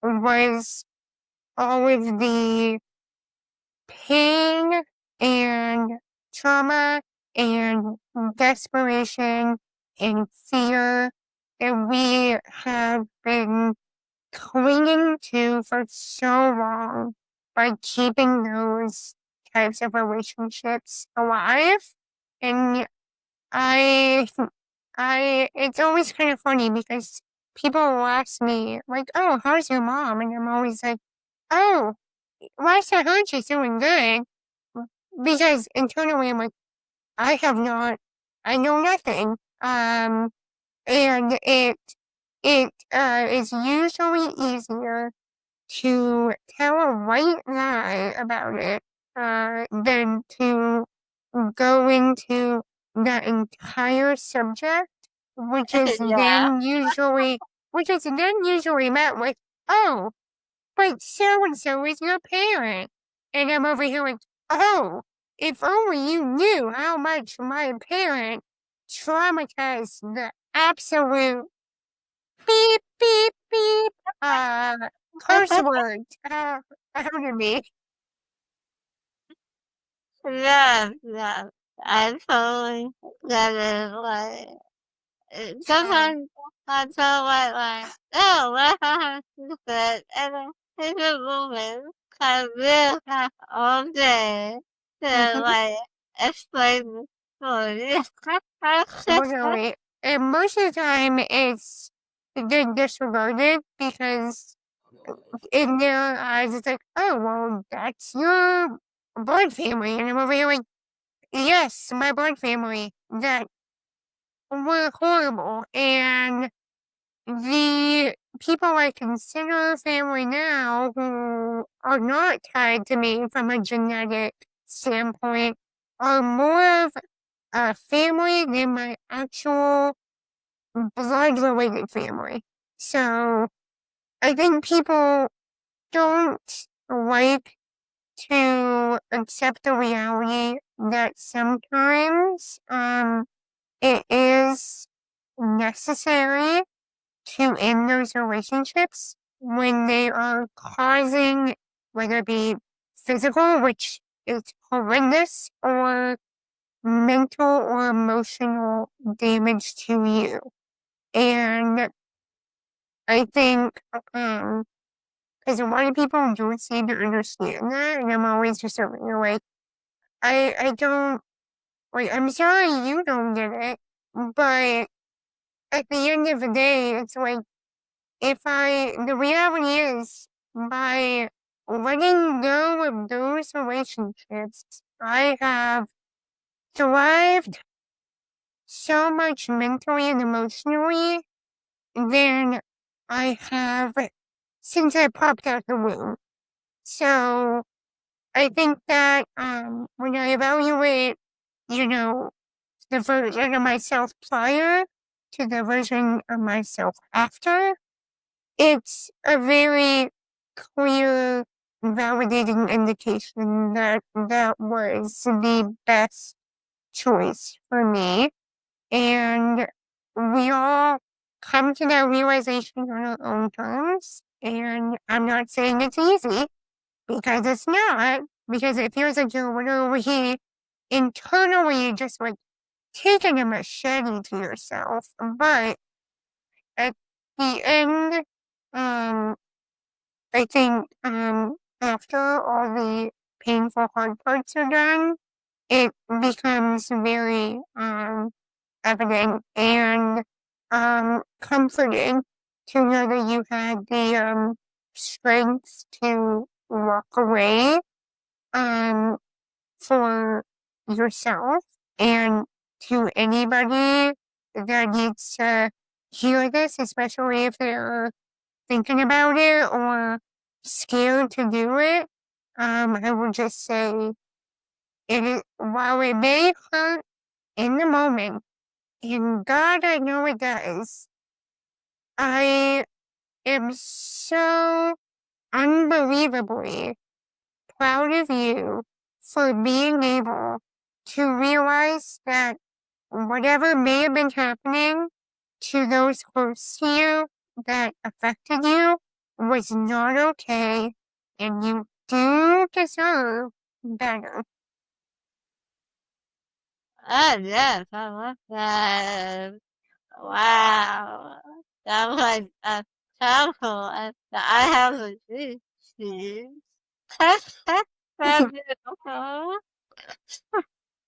Speaker 2: was all of the pain and trauma and desperation and fear that we have been clinging to for so long by keeping those types of relationships alive. And I, it's always kind of funny because people will ask me, like, oh, how's your mom? And I'm always like, oh, last I heard she's doing good. Because internally I'm like, I know nothing. And it is usually easier to tell a white lie about it, than to go into the entire subject,
Speaker 1: Yeah.
Speaker 2: which is then usually met with, oh, but so-and-so is your parent. And I'm over here like, oh, if only you knew how much my parent traumatized the absolute beep, beep, beep, curse words out of me.
Speaker 1: Yeah, yeah. I totally get it. Like,
Speaker 2: Um,
Speaker 1: sometimes I feel like, oh, what happened? And in the moment, I will have all day to,
Speaker 2: mhm,
Speaker 1: like, explain the story.
Speaker 2: literally. And most of the time it's they're disregarded because in their eyes it's like, oh, well, that's your blood family. And I'm over here like, yes, my blood family that were horrible. And the people I consider family now who are not tied to me from a genetic standpoint are more of a family than my actual blood related family. So I think people don't like to accept the reality that sometimes it is necessary to end those relationships when they are causing, whether it be physical, which is horrendous, or mental or emotional damage to you. And I think because a lot of people don't seem to understand that, and I'm always just over here like, I don't, like, I'm sorry you don't get it, but at the end of the day, it's like, the reality is, by letting go of those relationships, I have thrived so much mentally and emotionally than I have since I popped out the womb. So I think that when I evaluate, you know, the version of myself prior to the version of myself after, it's a very clear, validating indication that that was the best choice for me. And we all come to that realization on our own terms. And I'm not saying it's easy, because it's not, because it feels like you're literally internally just like taking a machete to yourself. But at the end, um, I think after all the painful hard parts are done, it becomes very evident and comforting to know that you had the strength to walk away um for yourself, and to anybody that needs to hear this, especially if they're thinking about it or scared to do it. I would just say while it may hurt in the moment, and God, I know it does, I am so unbelievably proud of you for being able to realize that whatever may have been happening to those close to you that affected you was not okay, and you do deserve better.
Speaker 1: Oh, yes, I love that. Wow. That was powerful. I have a dream. That's beautiful.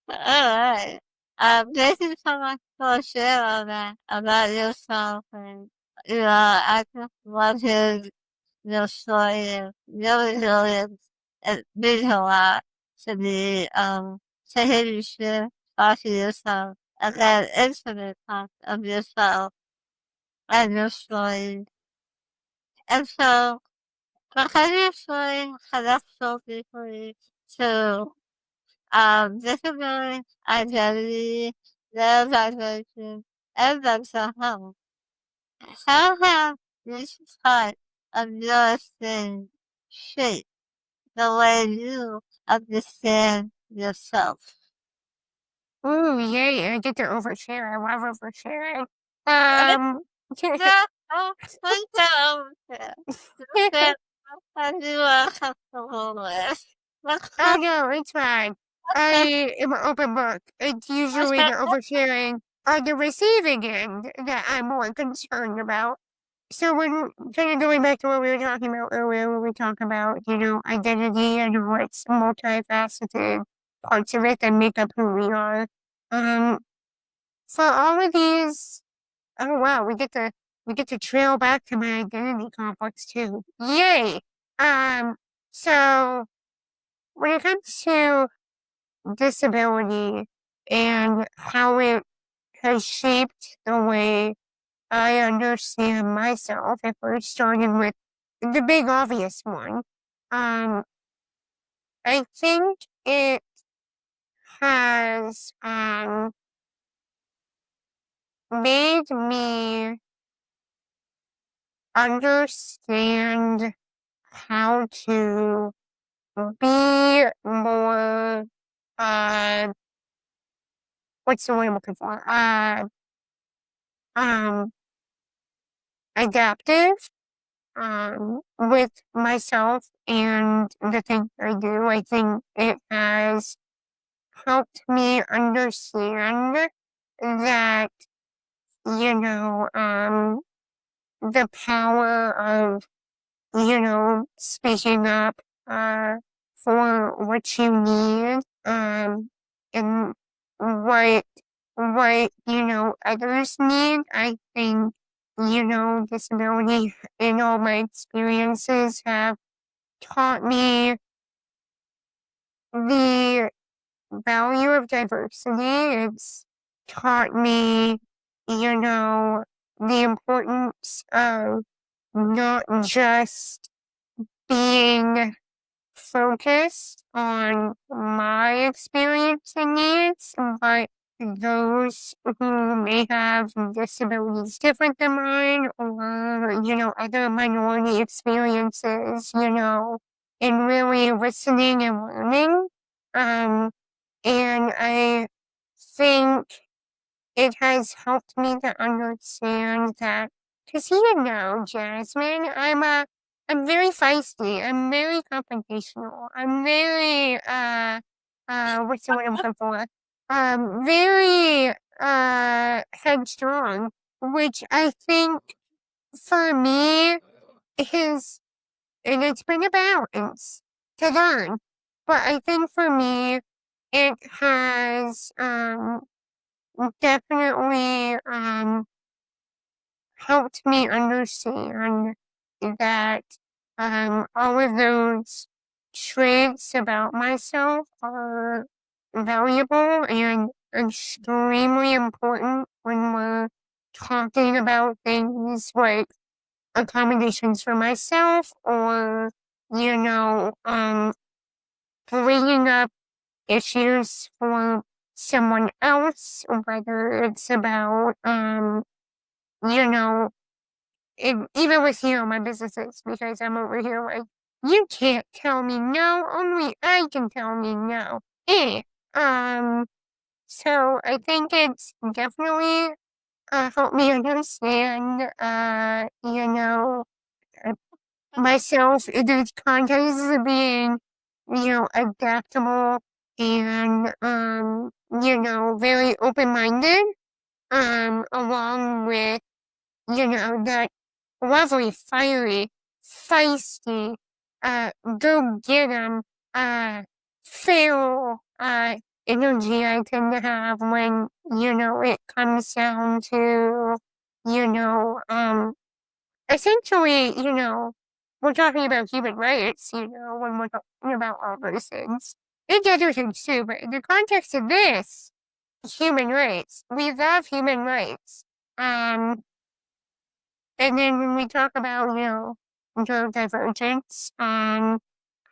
Speaker 1: Alright. Thank you so much for sharing all that about yourself, and I just love hearing your story and your resilience. It means a lot to me, to hear you share about yourself and that intimate part of yourself and your story. And so, because your story connects so deeply to disability, identity, neurodivergence, and mental health, how have these parts of your experience shaped the way you understand yourself?
Speaker 2: Ooh, yay, I get to overshare. I love oversharing. Um,
Speaker 1: Yeah, oh, please don't. That you are comfortable with.
Speaker 2: oh no, it's fine. I am an open book. It's usually the oversharing on the receiving end that I'm more concerned about. So when kind of going back to what we were talking about earlier, when we talk about, identity and what's multifaceted parts of it that make up who we are. Um, for all of these, oh wow, we get to trail back to my identity complex too. Yay! Um, so when it comes to disability and how it has shaped the way I understand myself, if we're starting with the big obvious one, um, I think it has made me understand how to be more uh what's the word I'm looking for? Um adaptive with myself and the things I do. I think it has helped me understand that, the power of speaking up, for what you need, and what, others need. I think, disability in all my experiences have taught me the value of diversity. It's taught me, the importance of not just being focused on my experience and needs, but those who may have disabilities different than mine or, other minority experiences, and really listening and learning. Um, and I think it has helped me to understand that, because Jasmine, I'm very feisty. I'm very confrontational. I'm very, what's the word I'm looking for? Very, headstrong, which I think for me is, and it's been a balance to learn, but I think for me, it has, definitely, helped me understand that, all of those traits about myself are valuable and extremely important when we're talking about things like accommodations for myself or, bringing up issues for someone else, whether it's about, you know, even with my businesses, because I'm over here like, you can't tell me no, only I can tell me no. Um, so I think it's definitely helped me understand, uh, myself in the context of being, adaptable and, very open-minded, along with, that lovely, fiery, feisty, go get 'em, feral, energy I tend to have when, it comes down to, you know, um, essentially, we're talking about human rights, when we're talking about all those things. It's other things too, but in the context of this, human rights, we love human rights. And then when we talk about, neurodivergence, hi,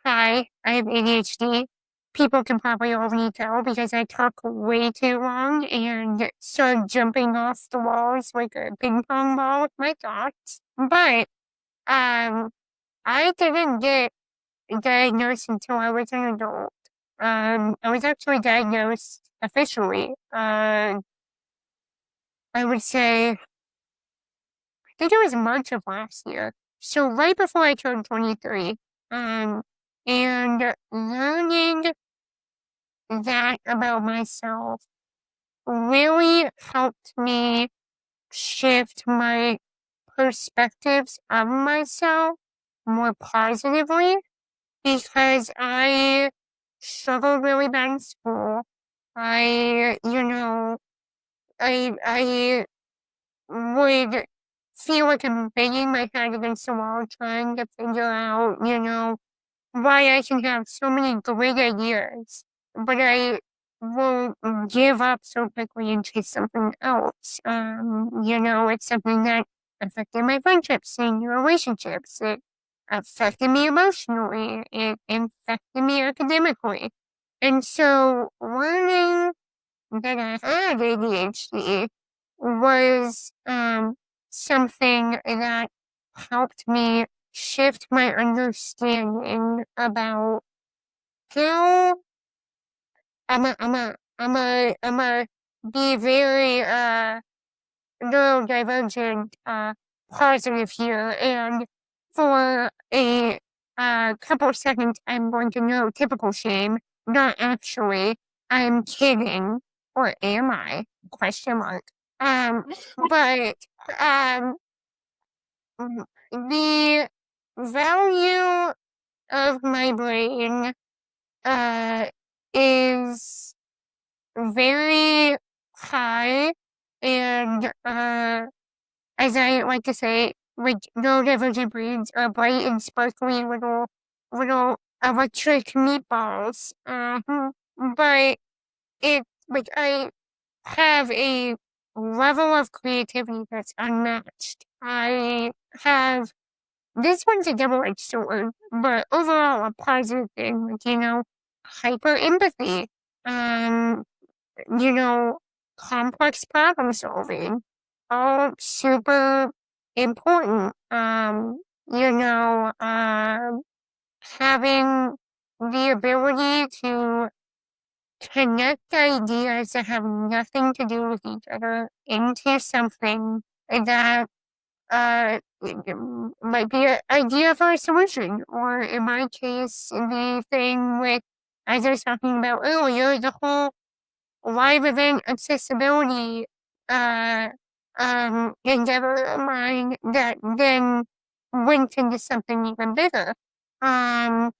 Speaker 2: I have ADHD. People can probably already tell because I talk way too long and start jumping off the walls like a ping pong ball with my thoughts. But um, I didn't get diagnosed until I was an adult. I was actually diagnosed officially. I would say, I think it was March of last year. So right before I turned 23. And learning that about myself really helped me shift my perspectives of myself more positively because I struggled really bad in school. I, I would feel like I'm banging my head against the wall trying to figure out, why I can have so many great ideas, but I will give up so quickly and chase something else. It's something that affected my friendships and relationships. It affected me emotionally. It affected me academically. And so learning that I had ADHD was something that helped me shift my understanding about how I'm a be very neurodivergent positive here, and for a couple of seconds I'm going to know typical shame, not actually. I'm kidding, or am I? Question mark. Um, but um, the value of my brain is very high, and as I like to say, like neurodivergent brains are bright and sparkly little electric meatballs. But it like I have a level of creativity that's unmatched. I have this one's a double-edged sword, but overall a positive thing, like, hyper empathy, um, you know, complex problem solving, all super important. Having the ability to connect ideas that have nothing to do with each other into something that might be an idea for a solution, or in my case, the thing with, as I was talking about earlier, the whole live event accessibility uh, endeavor of mine that then went into something even bigger. Um,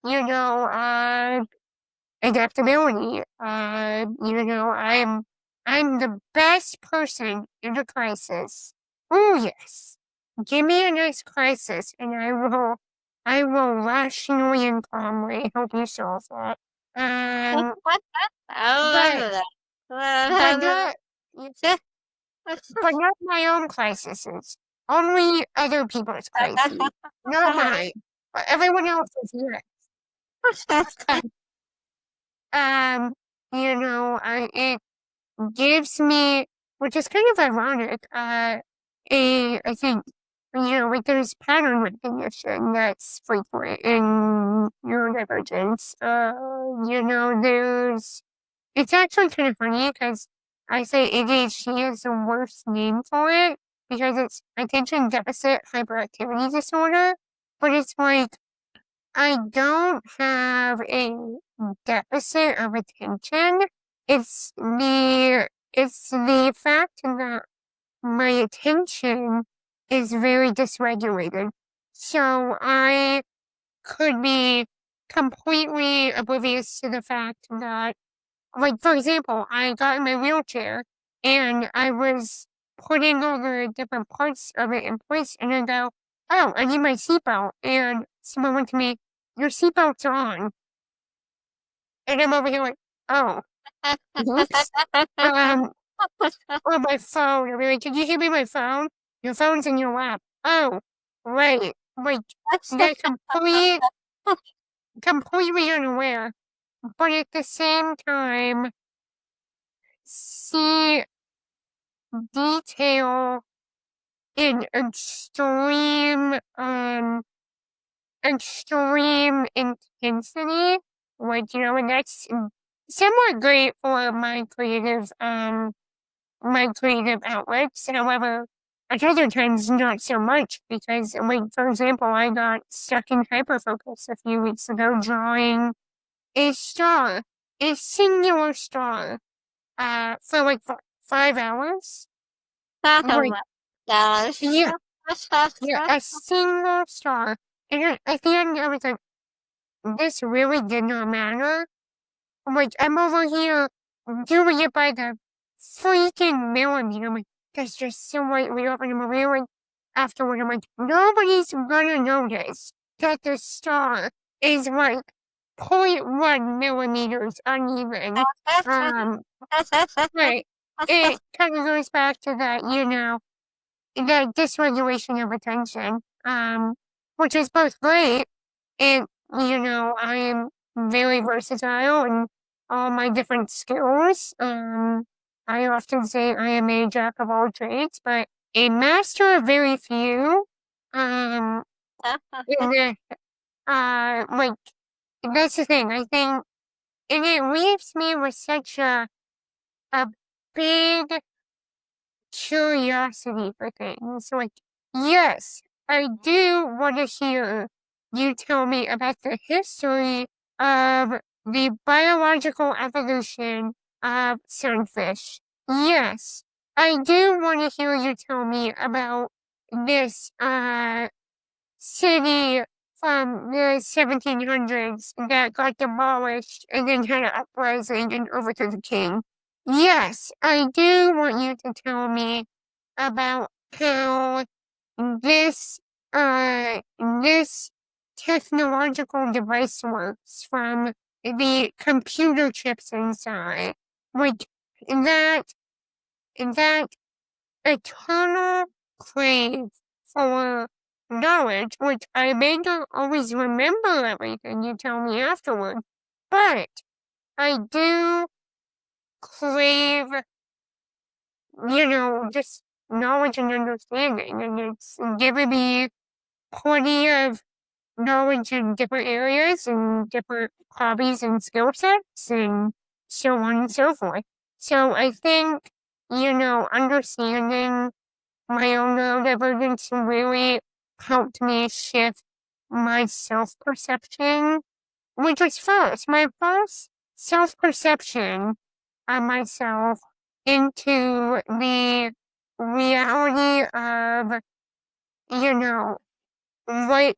Speaker 2: you know, uh, Adaptability. I'm the best person in a crisis. Oh yes. Give me a nice crisis and I will rationally and calmly help you solve that. Um
Speaker 1: I
Speaker 2: but
Speaker 1: remember that.
Speaker 2: but
Speaker 1: I
Speaker 2: not but not my own crises. Only other people's crises. Not mine. But everyone else's, yes. Um, it gives me, which is kind of ironic, I think, like there's pattern recognition that's frequent in neurodivergence. It's actually kind of funny because I say ADHD is the worst name for it because it's attention deficit hyperactivity disorder, but it's like, I don't have a deficit of attention. It's the fact that my attention is very dysregulated. So I could be completely oblivious to the fact that, like, for example, I got in my wheelchair and I was putting over different parts of it in place, and I go, oh, I need my seatbelt. And someone went to me, your seatbelt's on. And I'm over here like, oh, oops. Or my phone. I'll be like, did you give me my phone? Your phone's in your lap. Oh, right. Like, they're completely unaware. But at the same time, see detail in extreme intensity. Like, and that's somewhat great for my creative outlets. However, at other times, not so much because, like, for example, I got stuck in hyperfocus a few weeks ago drawing a star, a singular star, for like 5 hours.
Speaker 1: Oh
Speaker 2: Like,
Speaker 1: my gosh.
Speaker 2: yeah, yeah, a single star. And at the end, I was like, this really did not matter. Like, I'm over here doing it by the freaking millimeter. I'm like, that's just so lightly off. And I'm really, afterward, I'm like, nobody's gonna notice that the star is like 0.1 millimeters uneven. Right. It kind of goes back to that, that dysregulation of attention, which is both great and, I am very versatile in all my different skills. I often say I am a jack of all trades, but a master of very few. Um, and like, that's the thing. I think, and it leaves me with such a big curiosity for things. Like, yes, I do want to hear you tell me about the history of the biological evolution of sunfish. Yes, I do want to hear you tell me about this city from the 1700s that got demolished and then had an uprising and overthrew the king. Yes, I do want you to tell me about how this this technological device works from the computer chips inside. Like that that eternal crave for knowledge, which I may not always remember everything you tell me afterward, but I do crave, just knowledge and understanding, and it's given me plenty of knowledge in different areas and different hobbies and skill sets and so on and so forth. So I think, understanding my own neurodivergence really helped me shift my self-perception, which was first, my first self-perception of myself into the reality of, you know, what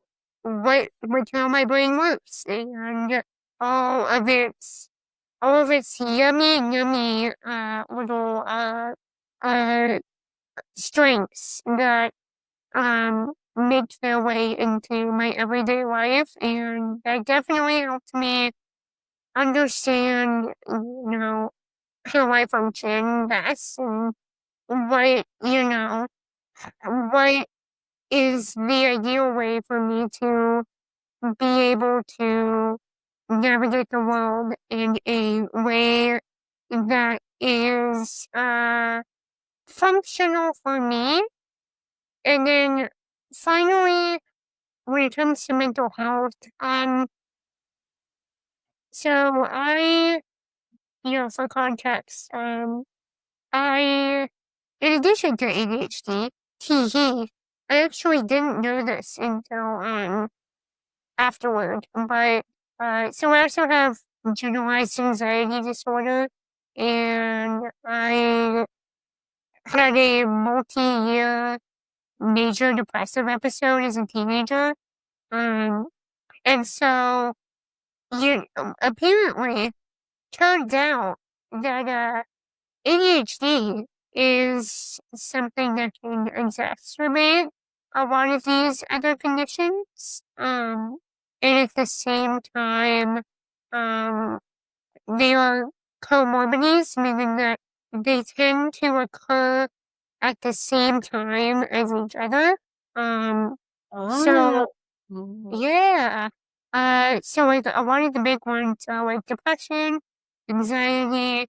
Speaker 2: how my brain works and all of its yummy little uh strengths that make their way into my everyday life, and that definitely helped me understand, how I function best and what, what is the ideal way for me to be able to navigate the world in a way that is functional for me. And then finally, when it comes to mental health, so for context, I, in addition to ADHD, hee I actually didn't know this until, afterward, but, so I also have generalized anxiety disorder, and I had a multi-year major depressive episode as a teenager, um, and so, apparently, turns out that, ADHD is something that can exacerbate a lot of these other conditions. And at the same time, um, they are comorbidities, meaning that they tend to occur at the same time as each other. Um,
Speaker 1: Oh.
Speaker 2: so yeah. So like a lot of the big ones are like depression, anxiety,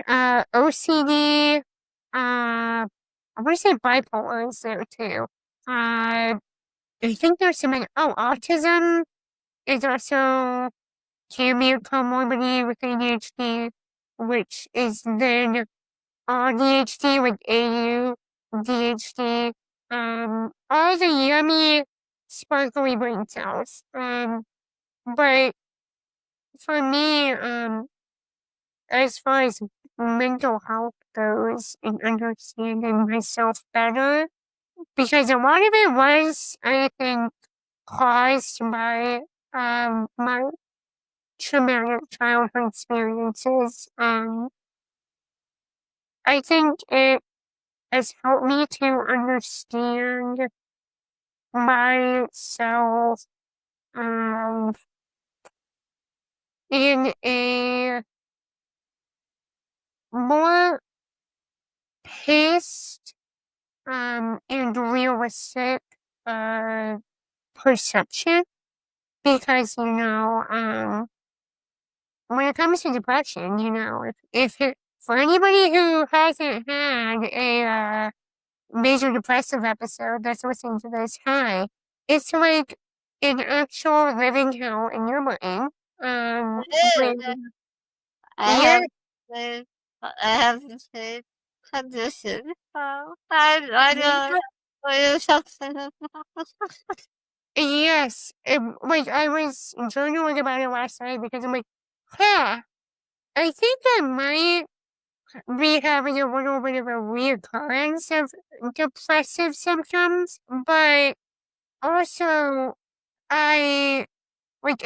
Speaker 2: OCD, I want to say bipolar is there too. I think there's autism is also can be a comorbidity with ADHD, which is then ADHD with ADHD, all the yummy, sparkly brain cells. But for me, as far as mental health goes and understanding myself better, because a lot of it was, I think, caused by my traumatic childhood experiences. I think it has helped me to understand myself um in a more paced and realistic uh perception, because when it comes to depression, if it, for anybody who hasn't had a major depressive episode that's listening to this, hi, it's like an actual living hell in your brain.
Speaker 1: It is.
Speaker 2: When,
Speaker 1: I
Speaker 2: yeah,
Speaker 1: have the I have the same condition. I don't
Speaker 2: yeah,
Speaker 1: what you're talking about.
Speaker 2: yes, like I was journaling about it last night because I'm like, huh, I think I might be having a little bit of a reoccurrence of depressive symptoms, but Also, I like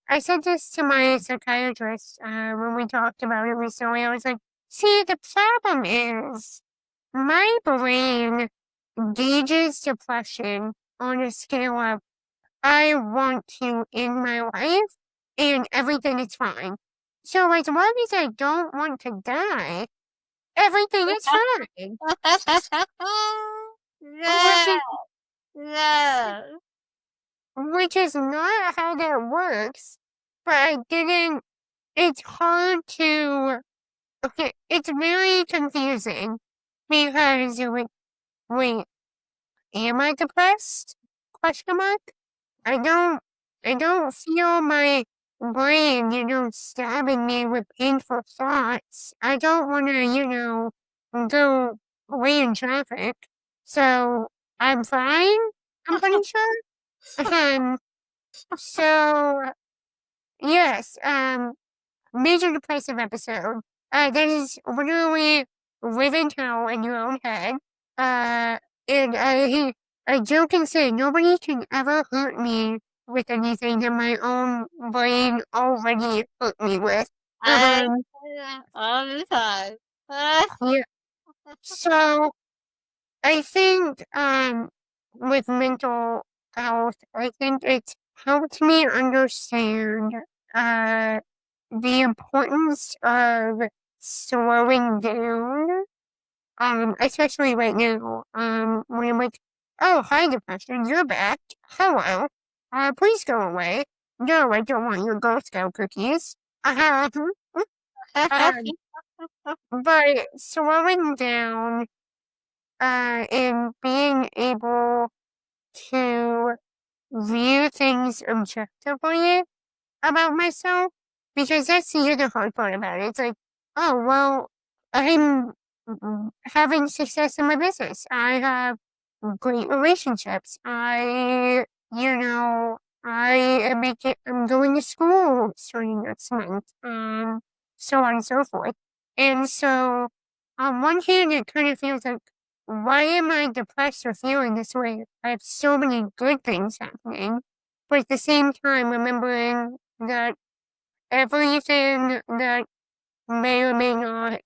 Speaker 2: I said this to my psychiatrist when we talked about it recently. I was like, see, the problem is my brain gauges depression on a scale of I want to end my life and everything is fine. So as long as I don't want to die, everything is fine. Which
Speaker 1: No,
Speaker 2: is
Speaker 1: no.
Speaker 2: which is not how that works. But I didn't it's hard to okay, it's very confusing because you're like, wait, am I depressed? Question mark. I don't I don't feel my brain, stabbing me with painful thoughts. I don't wanna, go away in traffic. So I'm fine, I'm pretty sure. Um, so yes, major depressive episode. That is literally living hell in your own head. Uh, and I joke and say nobody can ever hurt me with anything that my own brain already hurt me with.
Speaker 1: I
Speaker 2: Um,
Speaker 1: say that all the time.
Speaker 2: yeah. So I think, with mental health, I think it's helped me understand, uh, the importance of slowing down, especially right now, when I'm like, oh, hi, depression, you're back. Hello. Please go away. No, I don't want your Girl Scout cookies. Um, but slowing down, and being able to view things objectively about myself, because that's the other hard part about it. It's like, oh, well, I'm having success in my business. I have great relationships. I am I'm going to school starting next month, so on and so forth. And so, on one hand, it kind of feels like, why am I depressed or feeling this way? I have so many good things happening. But at the same time, remembering that everything that may or may not,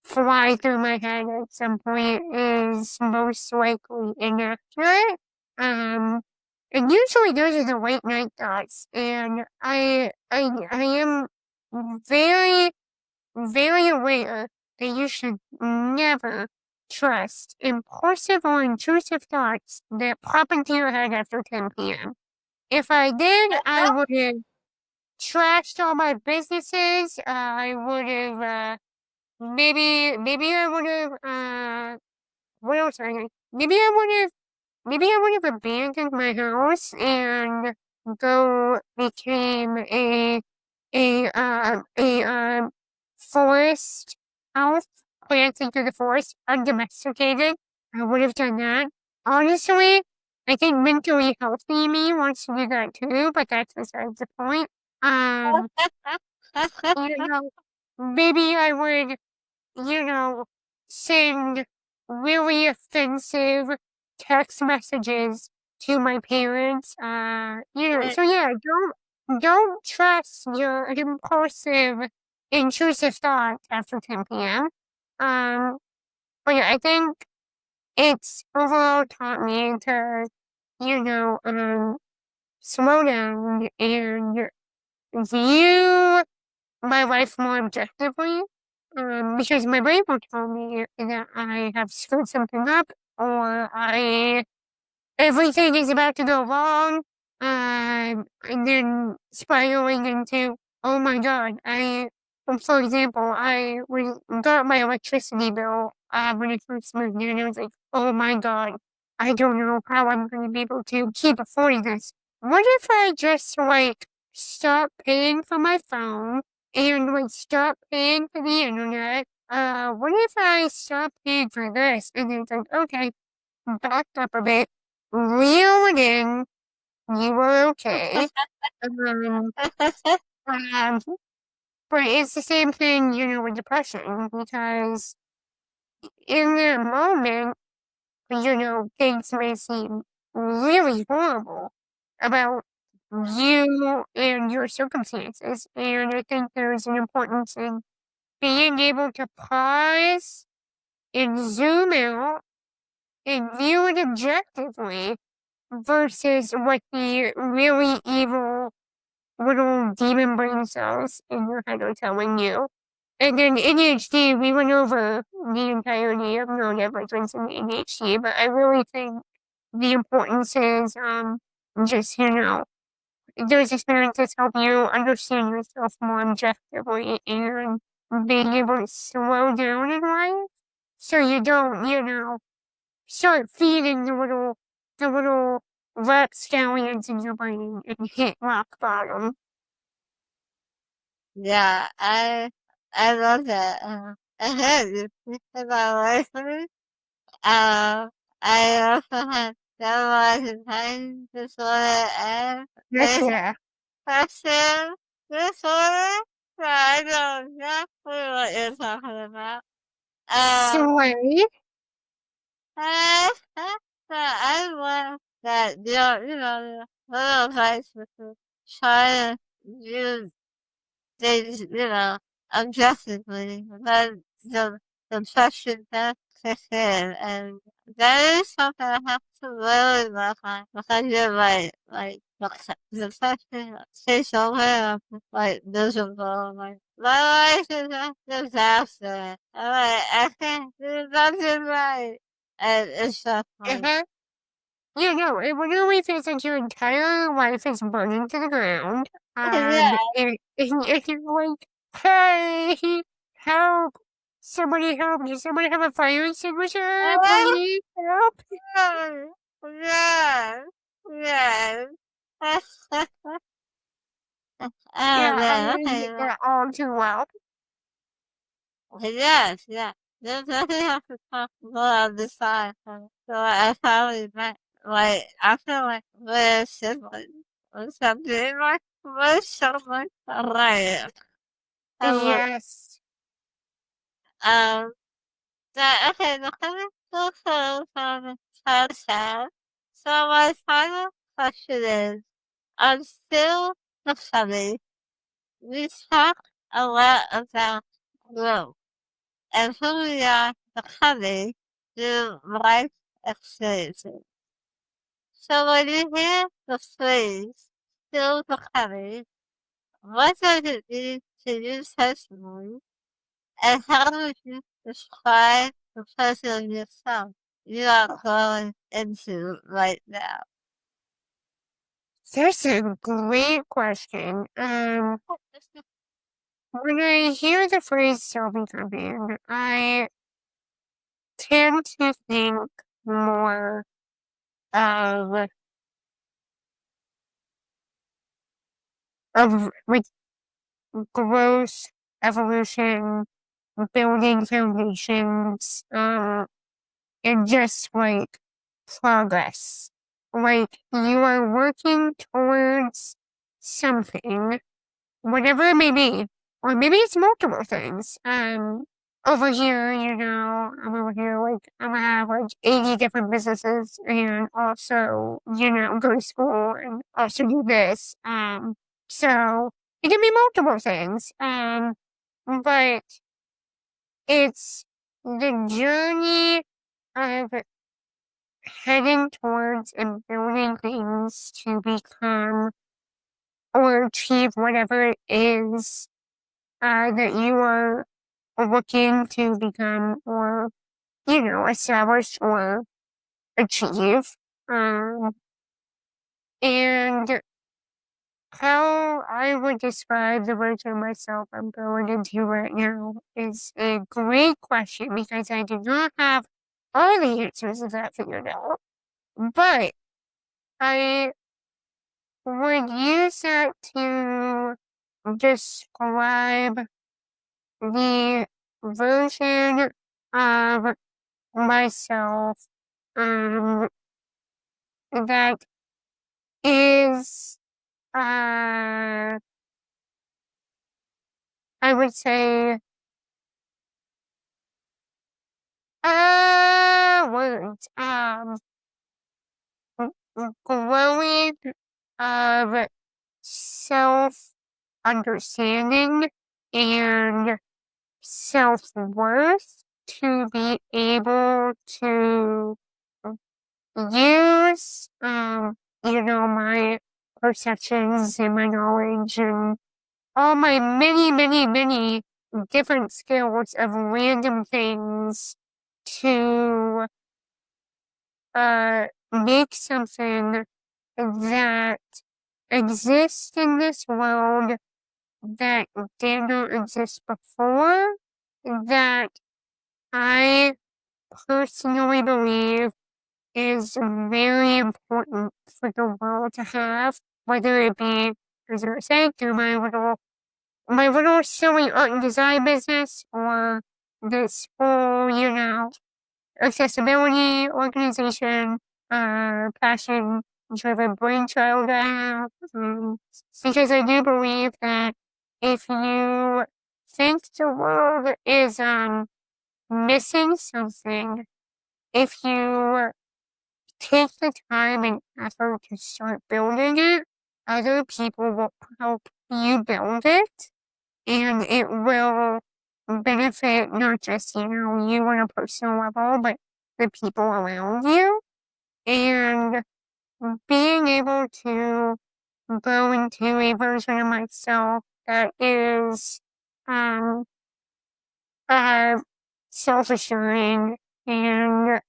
Speaker 2: fly through my head at some point is most likely inaccurate. Um, and usually those are the late night thoughts, and I am very, very aware that you should never trust impulsive or intrusive thoughts that pop into your head after 10 p.m. If I did, I would have trashed all my businesses. I would have, maybe I would have, what else? Maybe I would have, maybe I would have abandoned my house and go became a forest house, planted through the forest, undomesticated. I would have done that. Honestly, I think mentally healthy me wants to do that too, but that's besides the point. Um, you know, maybe I would, you know, send really offensive text messages to my parents. So yeah, don't trust your impulsive, intrusive thoughts after 10 p.m. Um, but yeah, I think it's overall taught me to, slow down and view my life more objectively, because my brain will tell me that I have screwed something up or everything is about to go wrong, and then spiraling into, oh my god, for example, got my electricity bill, when I first moved here, and I was like, oh my god, I don't know how I'm going to be able to keep affording this. What if I just, stop paying for my phone and, stop paying for the internet? What if I stop paying for this? And then it's like, okay, back up a bit, reel it in, you were okay. Um, um, but it's the same thing, with depression, because in that moment, things may seem really horrible about you and your circumstances. And I think there's an importance in being able to pause and zoom out and view it objectively versus what the really evil little demon brain cells in your head are telling you. And then ADHD, we went over the entirety of neurodivergence and ADHD, but I really think the importance is just, those experiences help you understand yourself more objectively and being able to slow down in life so you don't, start feeding the little rapscallions in your brain and hit rock bottom.
Speaker 1: Yeah, I love that. I had you think about life. Uh, I also had generalized attention disorder and
Speaker 2: Yes, yeah.
Speaker 1: person disorder. So I know exactly what you're talking about. Um,
Speaker 2: Sway.
Speaker 1: uh, so I love that the little advice with the trying to use things, objectively, then the question does kick in, and that is something I have to really work on because you're right, like the question takes over, I'm just, like miserable, like my life is a disaster. I'm like, I can't do nothing right, and it's just like,
Speaker 2: Uh-huh. It literally feels like your entire life is burning to the ground.
Speaker 1: yeah,
Speaker 2: And you're like, hey, help! Somebody help! Does somebody have a fire extinguisher? Please help!
Speaker 1: yeah, yeah, yeah. Oh
Speaker 2: Yeah,
Speaker 1: man,
Speaker 2: I
Speaker 1: okay.
Speaker 2: get that all too well.
Speaker 1: Yes, yeah. There's nothing else to talk about on this side. So I finally met, like, I feel like we're siblings or something. Like, we're so much alike. I love,
Speaker 2: Yes.
Speaker 1: um, that, okay, the coming so close on the sad. So my final question is, I'm still the funny. We talk a lot about growth. And who we are becoming through life experiences. So when you hear the phrase still becoming, what does it mean to you personally? And how would you describe the person of yourself you are growing into right now?
Speaker 2: That's a great question. When I hear the phrase self-improving, I tend to think more of like growth, evolution, building foundations, and just like progress. Like you are working towards something, whatever it may be, or maybe it's multiple things. Over here, I'm over here, like, I'm gonna have like 80 different businesses and also, go to school and also do this. So it can be multiple things. But it's the journey of heading towards and building things to become or achieve whatever it is that you are looking to become or, establish or achieve. Um, and how I would describe the version of myself I'm going into right now is a great question because I do not have all the answers to that figured out. But I would use that to describe the version of myself um, that is, I would say, words. growing of self understanding and self worth to be able to use, my perceptions and my knowledge and all my many, many, many different skills of random things to make something that exists in this world that did not exist before, that I personally believe is very important for the world to have, whether it be, as I said, through my little silly art and design business or this whole, accessibility organization, passion driven brainchild I have. Because I do believe that if you think the world is missing something, if you take the time and effort to start building it, other people will help you build it, and it will benefit not just, you on a personal level, but the people around you. And being able to grow into a version of myself that is um uh self-assuring and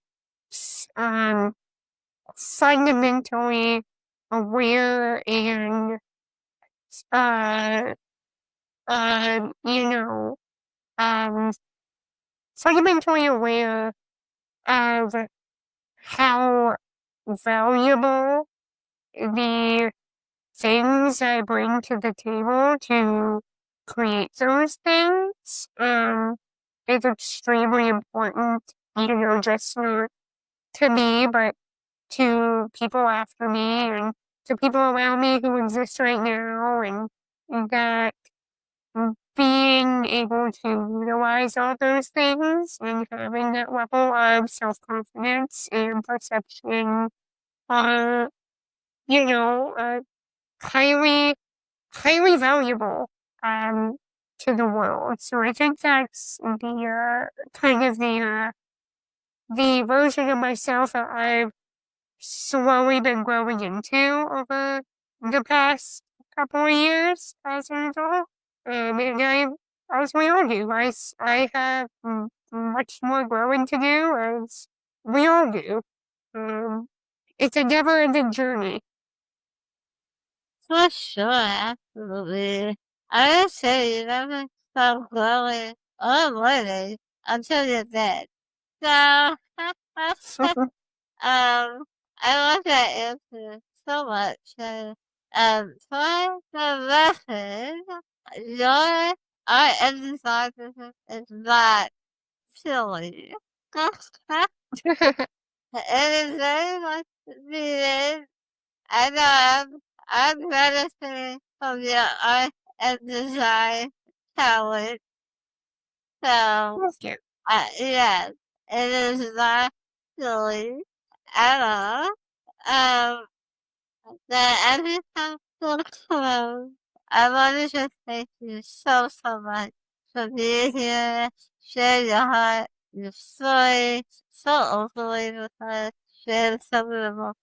Speaker 2: um fundamentally aware and uh you know um fundamentally aware of how valuable the things I bring to the table to create those things is extremely important, just not to me, but to people after me and to people around me who exist right now, and that being able to utilize all those things and having that level of self-confidence and perception are, highly, highly valuable to the world. So I think that's the kind of the version of myself that I've slowly been growing into over the past couple of years as an adult. And as we all do, I have much more growing to do, as we all do. Um, it's a never-ending journey.
Speaker 1: For sure, absolutely. I would say you never stop growing or learning until you're dead. So, I love that answer so much. For the record, your art and design business is not silly. It is very much needed. I know I'm benefiting from your art and design talent. So,
Speaker 2: Yeah.
Speaker 1: yes, it is not silly at all. Um, that every time to close, I want to just thank you so, so much for being here, sharing your heart, your story, so openly with us, sharing some of the most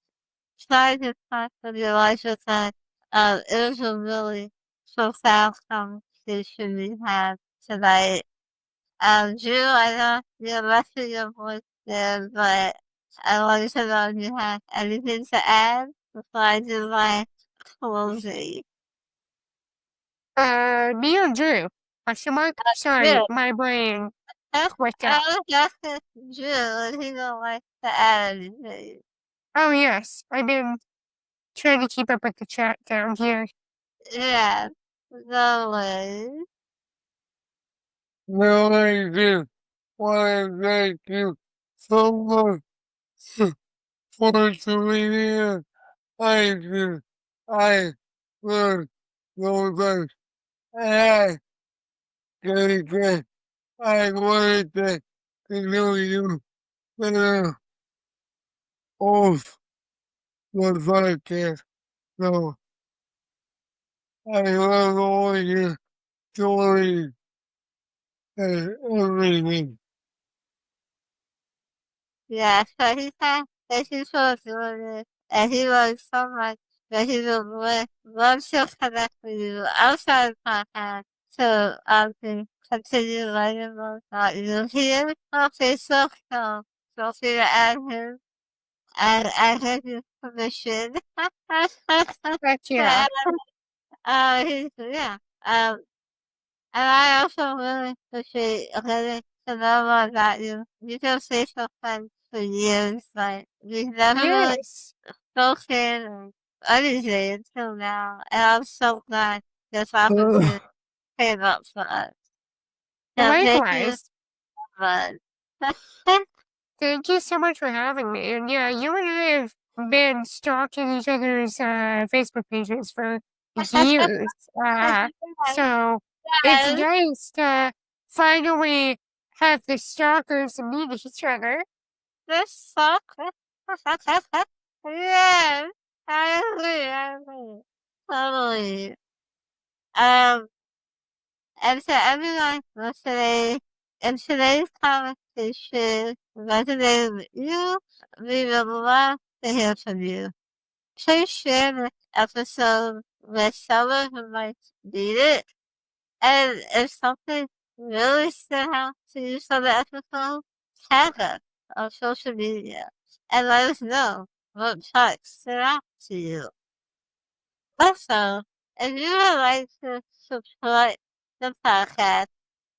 Speaker 1: tragic parts of your life with us. It was a really profound conversation we had tonight. Drew, I know you're resting your voice there, but I wanted to know if you have anything to add before I do my closing.
Speaker 2: Me or Drew? Question mark?
Speaker 1: Drew,
Speaker 2: Sorry, my brain clicked out.
Speaker 1: I was asking Drew if he don't like to add anything.
Speaker 2: Oh yes, I've been trying to keep up with the chat down here.
Speaker 1: Yeah, no way.
Speaker 3: No, I do want to thank you so much for tuning in. I do. I learned so much. And again, I wanted to know you better off. was like that. So I love all your stories and everything.
Speaker 1: Yeah, so he said that he was doing it, and he loves so much that he will love to connect with you outside the podcast. So, to continue learning more about you here on Facebook. So, feel free to add him, and I give you permission.
Speaker 2: Heck yeah.
Speaker 1: to yeah. And I also really appreciate getting to know more about you. You can say so fun for years, but we've never really
Speaker 2: Yes.
Speaker 1: spoken or anything until now. And I'm so glad this
Speaker 3: Uh,
Speaker 1: opportunity came up for us. So thank you
Speaker 2: Likewise.
Speaker 1: so much.
Speaker 2: Thank you so much for having me. And yeah, you and I have been stalking each other's Facebook pages for years. So it's
Speaker 1: Yes,
Speaker 2: nice to finally have the stalkers meet each other.
Speaker 1: this sucks. Yes, I agree. Totally. Um, and to everyone listening, in today's conversation resonated with you, we would love to hear from you. Please share this episode with someone who might need it. And if something really stood out to you from the episode, tag us on social media and let us know what parts stood out to you. Also, if you would like to support the podcast,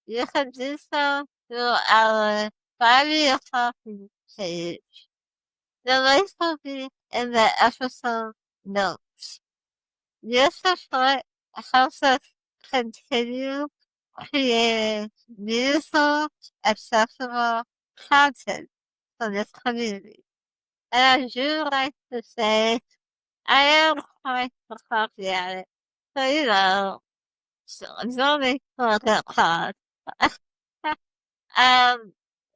Speaker 1: you can do so through our Buy Me a Coffee page. The link will be in the episode notes. Your support helps us continue creating meaningful, accessible content for this community. And I do like to say, I am quite a coffee addict. So, so don't make fun of that cause.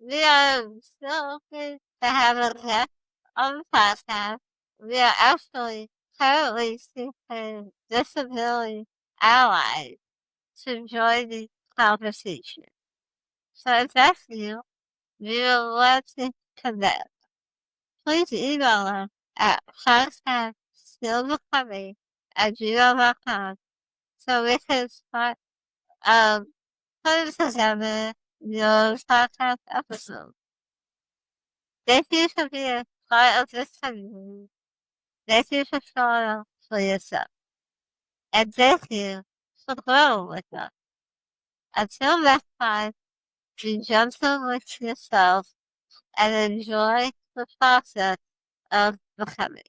Speaker 1: We are so open to have a guest on the podcast. We are actually currently seeking disability allies to join the conversation. So if that's you, we would love to connect. Please email us at podcaststillbecoming@gmail.com so we can start putting together your podcast episode. Thank you for being part of this community. Thank you for showing up for yourself. And thank you for growing with us. Until next time, be gentle with yourself and enjoy the process of becoming.